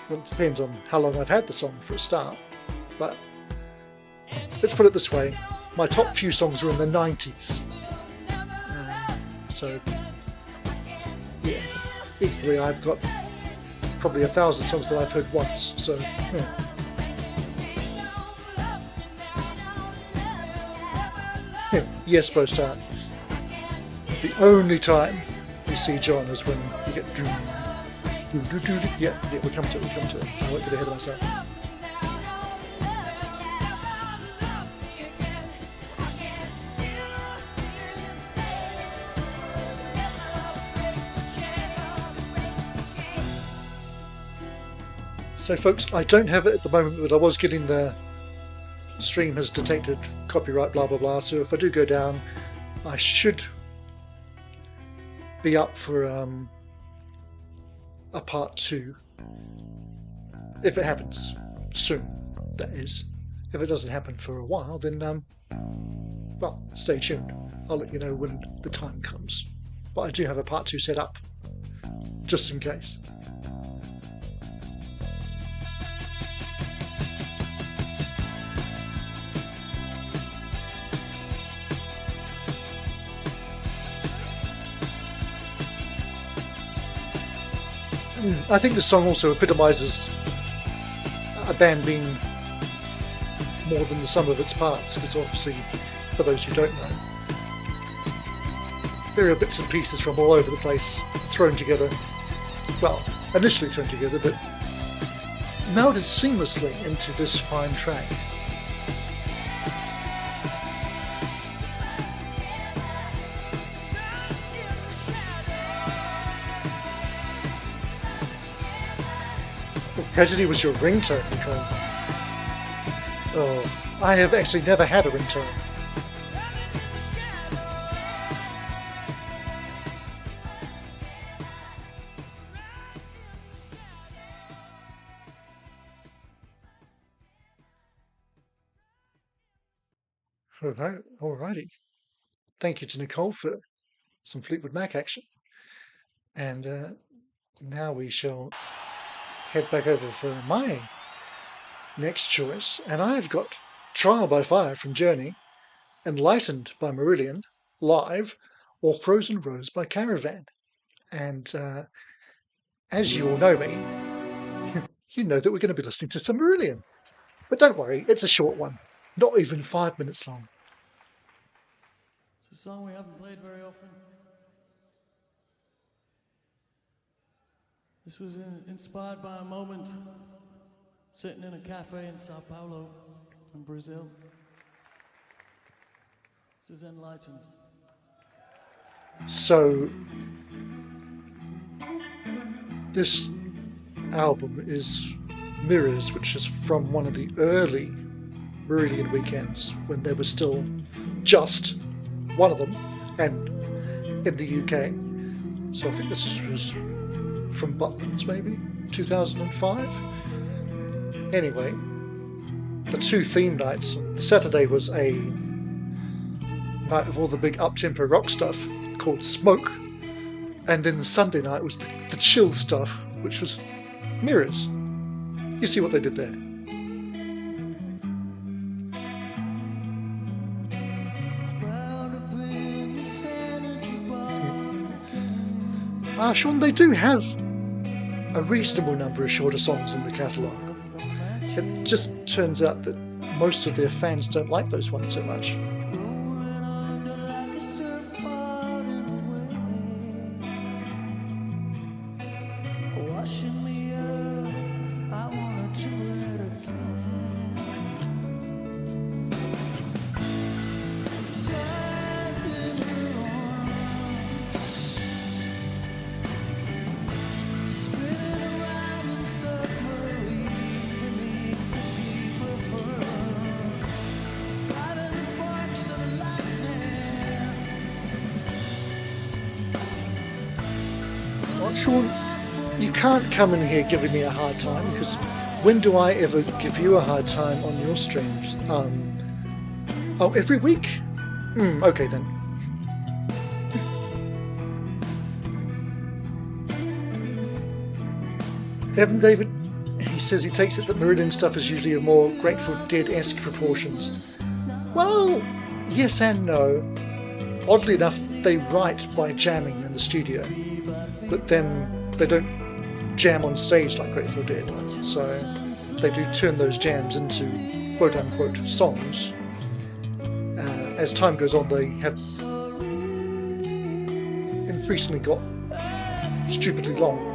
Well, it depends on how long I've had the song for a start. But let's put it this way. My top few songs are in the 90s. So... yeah, equally I've got probably 1,000 songs that I've heard once, so yeah. Yes, Bostart. The only time you see John is when you get yeah, we'll come to it. I won't get ahead of myself. So folks, I don't have it at the moment, but I was getting the stream has detected copyright blah blah blah, so if I do go down I should be up for a part 2 if it happens soon, that is. If it doesn't happen for a while, then well, stay tuned. I'll let you know when the time comes, but I do have a part 2 set up just in case. I think this song also epitomizes a band being more than the sum of its parts, because obviously, for those who don't know, there are bits and pieces from all over the place thrown together. Well, initially thrown together, but melded seamlessly into this fine track. Tragedy was your ringtone, Nicole. Oh, I have actually never had a ringtone. Alrighty. Thank you to Nicole for some Fleetwood Mac action. And now we shall head back over for my next choice, and I've got Trial by Fire from Journey, Enlightened by Marillion, Live, or Frozen Rose by Caravan. And as you all know me, you know that we're going to be listening to some Marillion. But don't worry, it's a short one, not even 5 minutes long. It's a song we haven't played very often. This was inspired by a moment sitting in a cafe in Sao Paulo, in Brazil. This is Enlightened. So, this album is Mirrors, which is from one of the early Marillion weekends, when there was still just one of them, and in the UK. So I think this was from Butlins, maybe 2005. Anyway, the two theme nights. Saturday was a night of all the big up-tempo rock stuff called Smoke, and then the Sunday night was the chill stuff, which was Mirrors. You see what they did there. Sean, they do have a reasonable number of shorter songs in the catalogue. It just turns out that most of their fans don't like those ones so much. Sean, you can't come in here giving me a hard time, because when do I ever give you a hard time on your streams? Oh, every week? Okay then. Evan David, he says he takes it that Marillion stuff is usually of more Grateful Dead-esque proportions. Well, yes and no. Oddly enough, they write by jamming in the studio, but then they don't jam on stage like Grateful Dead, so they do turn those jams into quote-unquote songs. As time goes on, they have increasingly got stupidly long.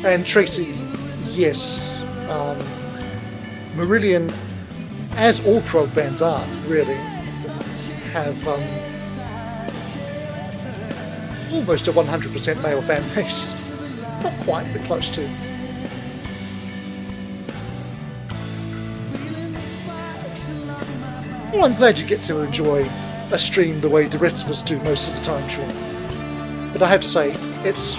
And Tracy, yes, Marillion, as all prog bands are, really, have almost a 100% male fan base. Not quite, but close to. Well, I'm glad you get to enjoy a stream the way the rest of us do most of the time, Sean. But I have to say, it's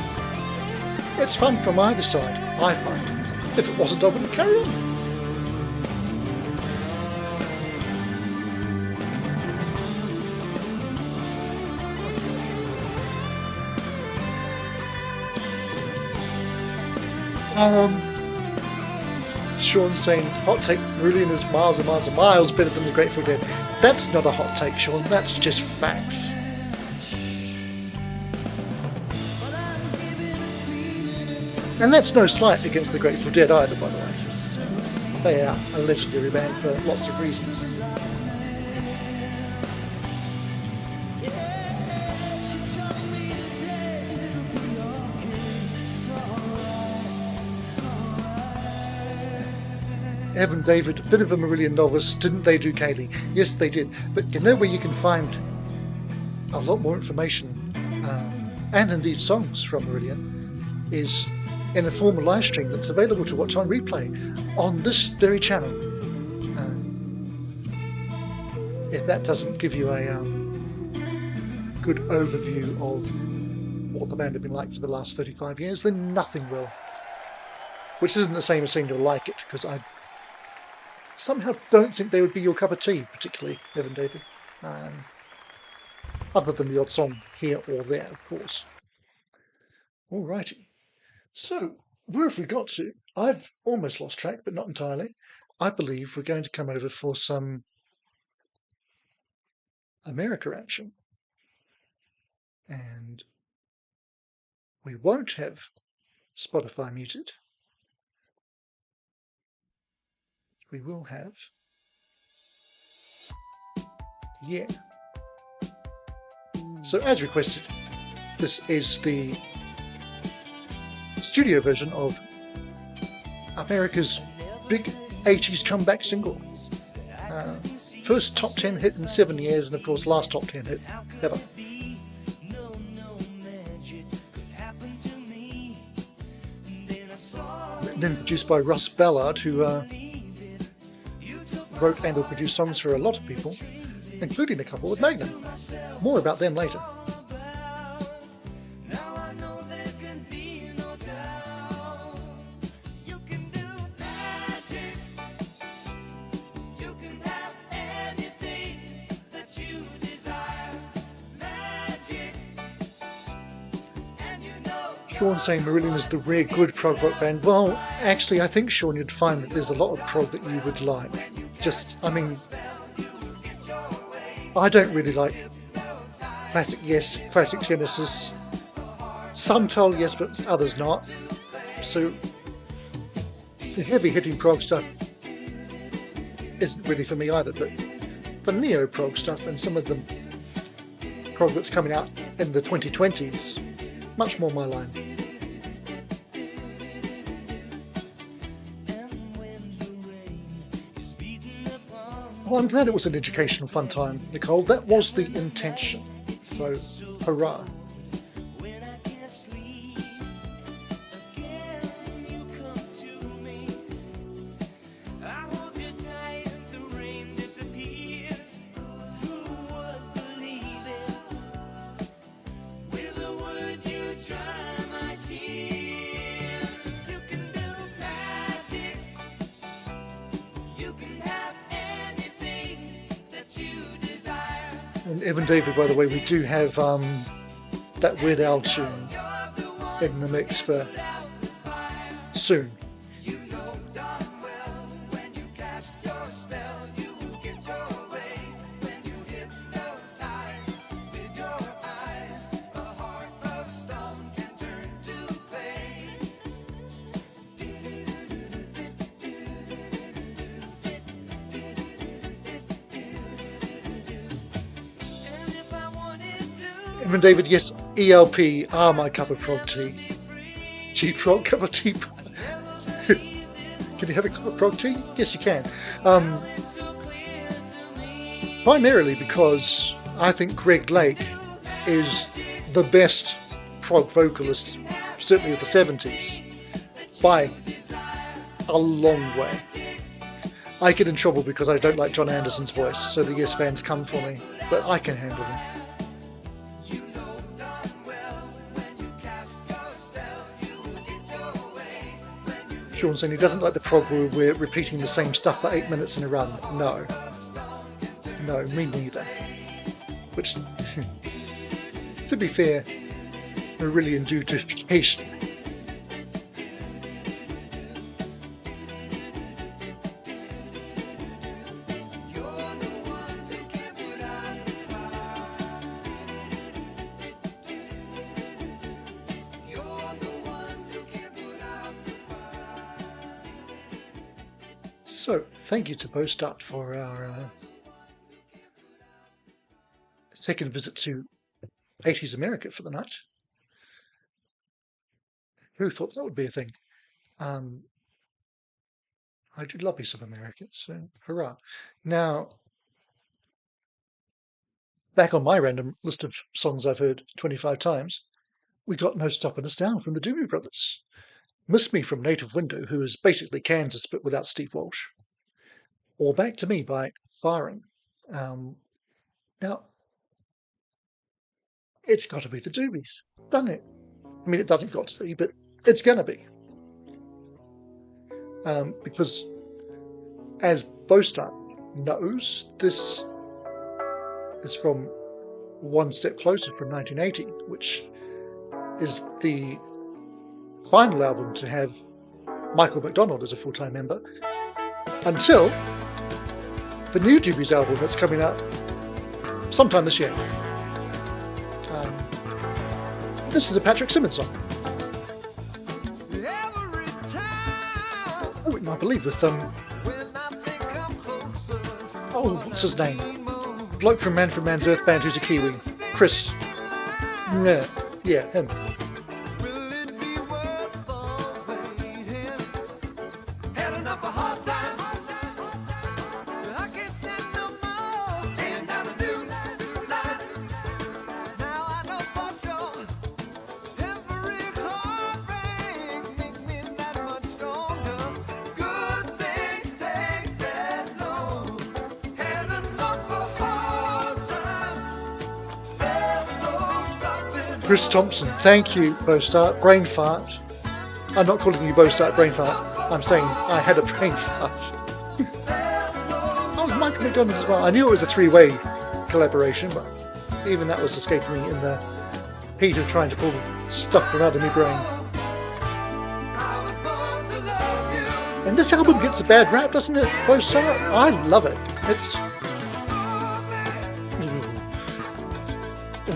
fun from either side, I find. If it wasn't, I wouldn't carry on. Sean saying, hot take, Marillion is miles and miles and miles better than the Grateful Dead. That's not a hot take, Sean, that's just facts. And that's no slight against the Grateful Dead either, by the way. They are a legendary band for lots of reasons. Evan David, a bit of a Marillion novice. Didn't they do Kaylee? Yes, they did. But you know where you can find a lot more information and indeed songs from Marillion is in a former live stream that's available to watch on replay on this very channel. If that doesn't give you a good overview of what the band have been like for the last 35 years, then nothing will. Which isn't the same as saying you'll like it, because I somehow don't think they would be your cup of tea, particularly Evan David. Other than the odd song here or there, of course. Alrighty. So, where have we got to? I've almost lost track, but not entirely. I believe we're going to come over for some America action. And we won't have Spotify muted. We will have, yeah. So as requested, this is the studio version of America's big 80s comeback single. First top 10 hit in 7 years, and of course last top 10 hit ever. Written and produced by Russ Ballard, who wrote and or produced songs for a lot of people, including a couple with Magnum. More about them later. Sean saying Marillion is the rare good prog rock band. Well, actually, I think, Sean, you'd find that there's a lot of prog that you would like. I mean, I don't really like classic Yes, classic Genesis. Some Toll, yes, but others not. So the heavy-hitting prog stuff isn't really for me either, but the neo-prog stuff and some of the prog that's coming out in the 2020s, much more my line. Well, I'm glad it was an educational fun time, Nicole. That was the intention. So, hurrah. And Evan David, by the way, we do have that Weird Al tune in the mix for soon. Evan David, yes, ELP are my cup of prog tea. G-prog, cup of tea. Can you have a cup of prog tea? Yes, you can. Primarily because I think Greg Lake is the best prog vocalist, certainly of the 70s, by a long way. I get in trouble because I don't like John Anderson's voice, so the Yes fans come for me, but I can handle them. Sean saying he doesn't like the prog where we're repeating the same stuff for 8 minutes in a run. No, me neither. Which, to be fair, Marillion do to occasion. So, thank you to Bostart for our second visit to 80s America for the night. Who thought that would be a thing? I do love me some America, so hurrah. Now, back on my random list of songs I've heard 25 times, we got No Stopping Us Down from the Doobie Brothers. Miss Me from Native Window, who is basically Kansas but without Steve Walsh. Or Back to Me by Firing. Now, it's got to be the Doobies, doesn't it? I mean, it doesn't got to be, but it's going to be. Because, as Bostart knows, this is from One Step Closer from 1980, which is the final album to have Michael McDonald as a full-time member, until the new Doobies album that's coming out sometime this year. This is a Patrick Simmons song. Oh, I believe with what's his name? Bloke from Man's Earth Band who's a Kiwi. Chris. Yeah, him. Chris Thompson, thank you, Bostart. Brain fart. I'm not calling you Bostart brain fart. I'm saying I had a brain fart. Oh, Michael McDonald as well. I knew it was a three-way collaboration, but even that was escaping me in the heat of trying to pull stuff from out of my brain. And this album gets a bad rap, doesn't it, Bostart? I love it. It's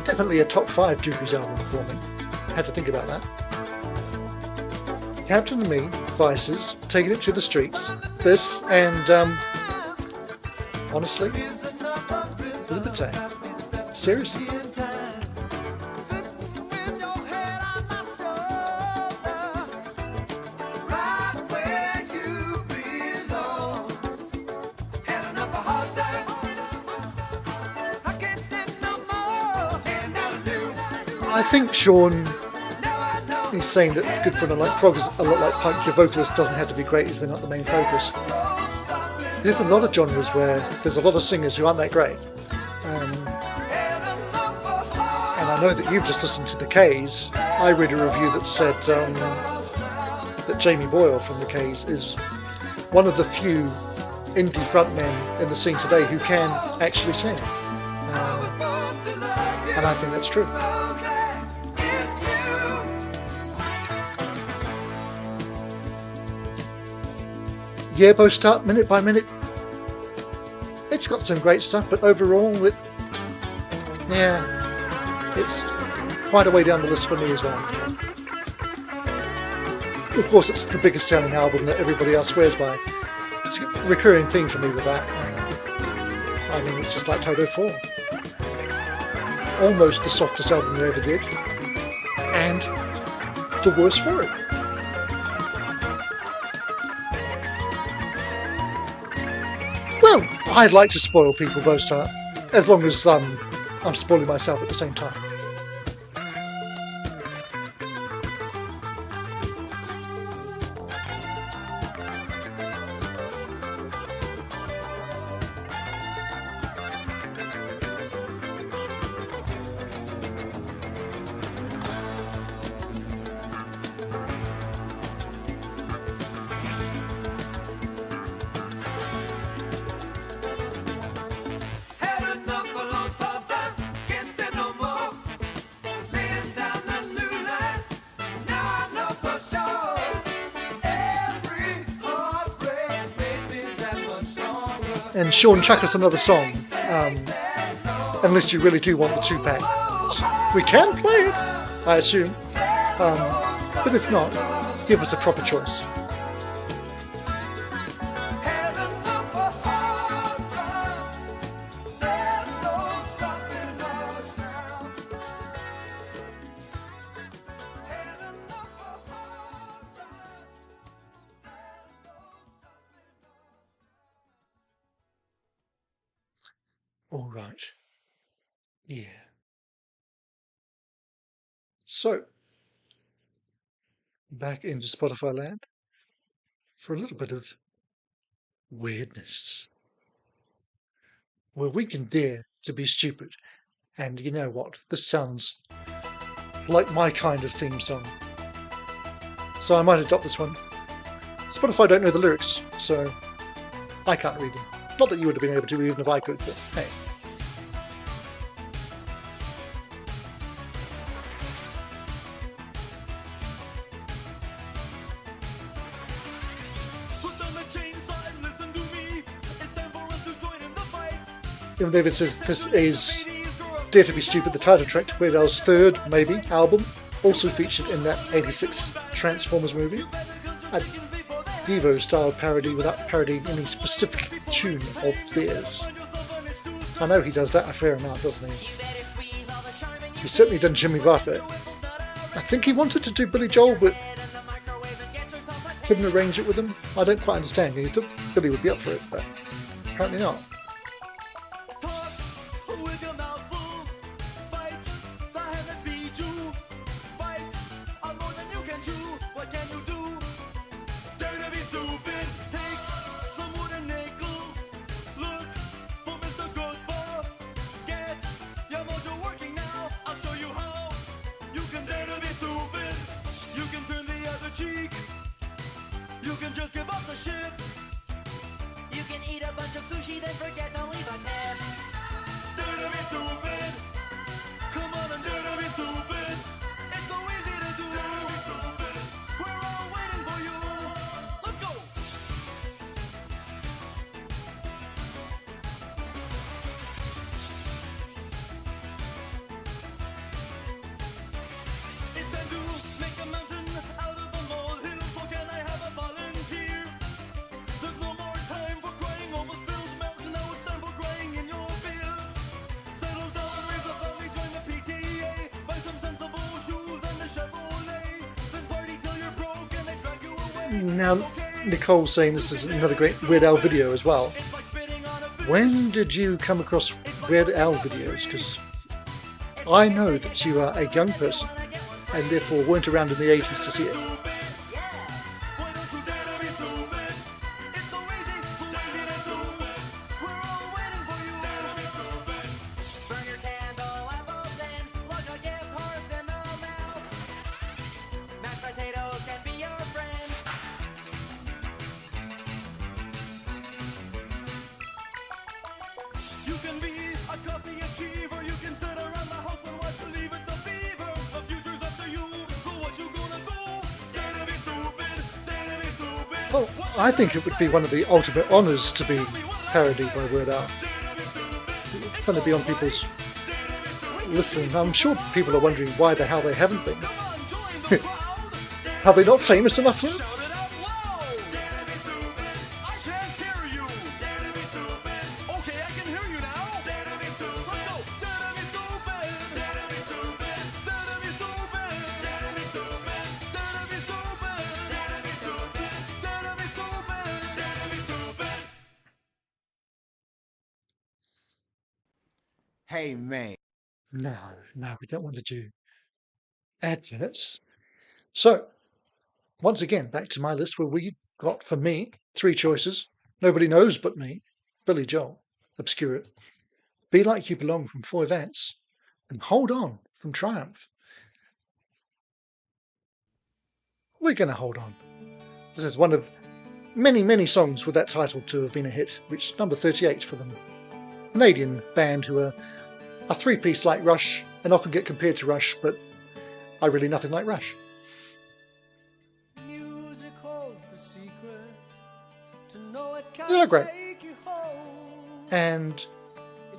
definitely a top 5 Doobies album for me. I had to think about that. Captain and Me, Vices, Taking It to the Streets, this, and honestly, Libertine. Seriously. I think Sean is saying that it's good for like prog is a lot like punk. Your vocalist doesn't have to be great, as they're not the main focus. There's a lot of genres where there's a lot of singers who aren't that great. And I know that you've just listened to the K's. I read a review that said that Jamie Boyle from the K's is one of the few indie frontmen in the scene today who can actually sing. And I think that's true. Yeah, Bostart, minute by minute, it's got some great stuff, but overall, it's quite a way down the list for me as well. Of course, it's the biggest selling album that everybody else swears by. It's a recurring theme for me with that. I mean, it's just like Toto 4. Almost the softest album they ever did, and the worst for it. Well, I'd like to spoil people, Bostart, as long as I'm spoiling myself at the same time. And Sean, chuck us another song, unless you really do want the 2-pack. We can play it, I assume, but if not, give us a proper choice. All right. Yeah. So, back into Spotify land for a little bit of weirdness, where we can dare to be stupid. And you know what? This sounds like my kind of theme song. So I might adopt this one. Spotify don't know the lyrics, so I can't read them. Not that you would have been able to even if I could, but hey. Even David says this is Dare to Be Stupid, the title track to Weird Al's third, maybe, album, also featured in that 86 Transformers movie. A Devo-style parody without parodying any specific tune of theirs. I know he does that a fair amount, doesn't he? He's certainly done Jimmy Buffett. I think he wanted to do Billy Joel, but couldn't arrange it with him. I don't quite understand. He thought Billy would be up for it, but apparently not. Now, Nicole's saying this is another great Weird Al video as well. When did you come across Weird Al videos? Because I know that you are a young person and therefore weren't around in the 80s to see it. Well, I think it would be one of the ultimate honours to be parodied by Weird Al. It's going to be on people's listen. I'm sure people are wondering why the hell they haven't been. Are they not famous enough yet? Hey, man. No, we don't want to do adverts. So, once again, back to my list where we've got, for me, 3 choices. Nobody Knows But Me, Billy Joel, Obscure It, Be Like You Belong from Foy Vance, and Hold On from Triumph. We're going to hold on. This is one of many, many songs with that title to have been a hit, which number 38 for them. Canadian band who are a 3-piece like Rush and often get compared to Rush, but are really nothing like Rush. Music holds the secret to know it can They're great. take you home. And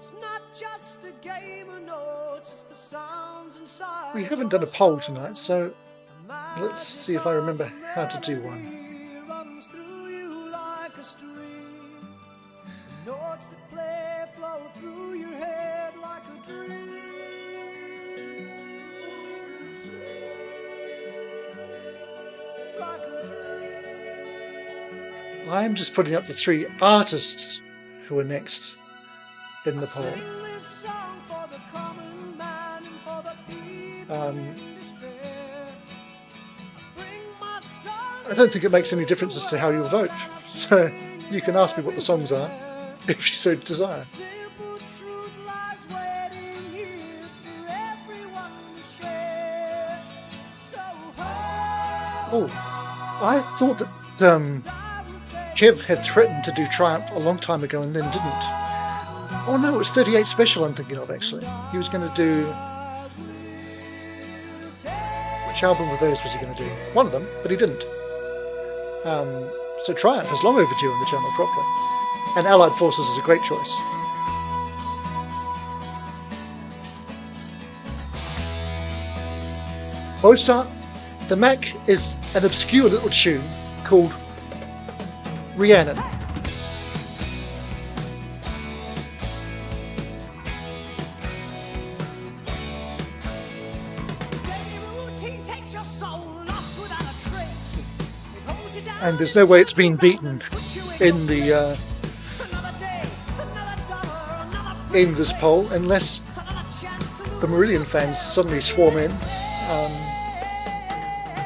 It's not just a game of notes, it's the sounds inside. we haven't done a poll tonight, so let's see if I remember how to do one. Runs through you like a stream. The notes that play flow through your head like a dream. Like a dream. I'm just putting up the 3 artists who are next. in the poll. I don't think it makes any difference as to how you vote, so you can ask me what the songs are if you so desire. Oh, I thought that Kev had threatened to do Triumph a long time ago and then didn't. Oh no, it was 38 Special I'm thinking of actually. He was going to do... Which album of those was he going to do? One of them, but he didn't. So Triumph is long overdue on the channel properly. And Allied Forces is a great choice. Bostart, the Mac is an obscure little tune called Rhiannon. And there's no way it's been beaten in the in this poll unless the Marillion fans suddenly swarm in.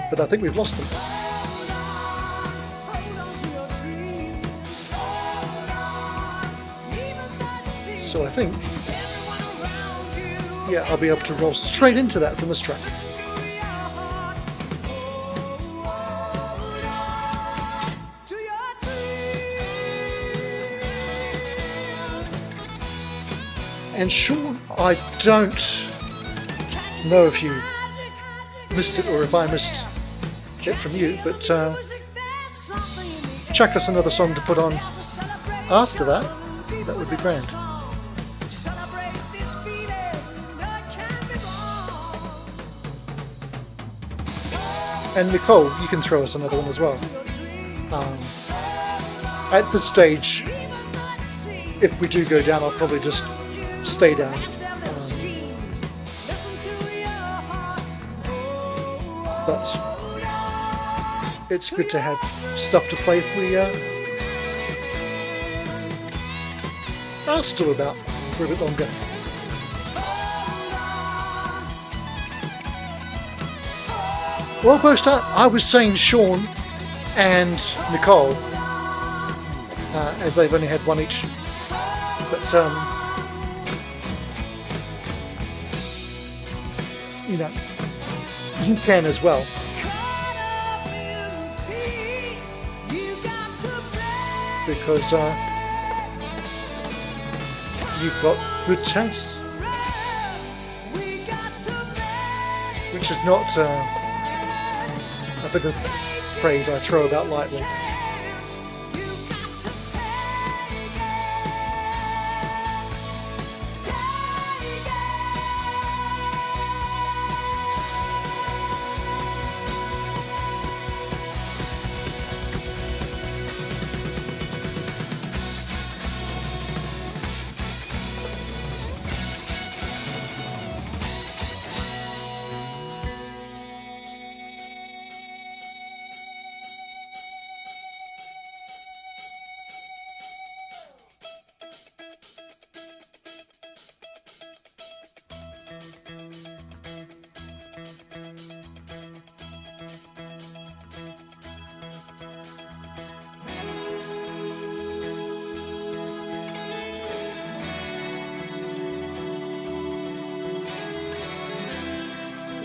But I think we've lost them. So I think, yeah, I'll be able to roll straight into that from this track. And Sean, I don't know if you missed it or if I missed it from you, but chuck us another song to put on after that. That would be grand. And Nicole, you can throw us another one as well. At this stage, if we do go down, I'll probably just stay down. But it's good to have stuff to play if we are still about for a bit longer. Well, Bostart, I was saying Sean and Nicole, as they've only had one each. But you know, you can as well. Because you've got good taste, which is not a bit of phrase I throw about lightly.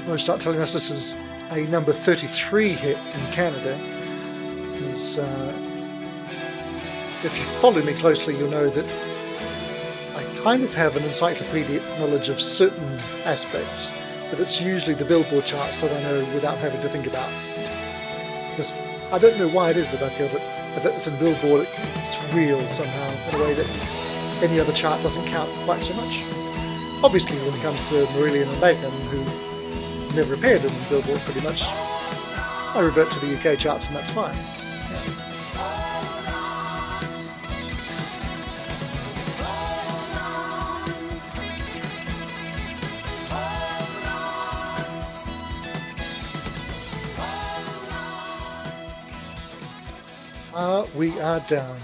They'll start telling us this is a number 33 hit in Canada. Because, if you follow me closely, you'll know that I kind of have an encyclopedic knowledge of certain aspects, but it's usually the Billboard charts that I know without having to think about. Because I don't know why it is that I feel that if it's in Billboard, it's real somehow, in a way that any other chart doesn't count quite so much. Obviously, when it comes to Marillion and Bacon, who never appeared in Billboard pretty much, I revert to the UK charts and that's fine. We are down.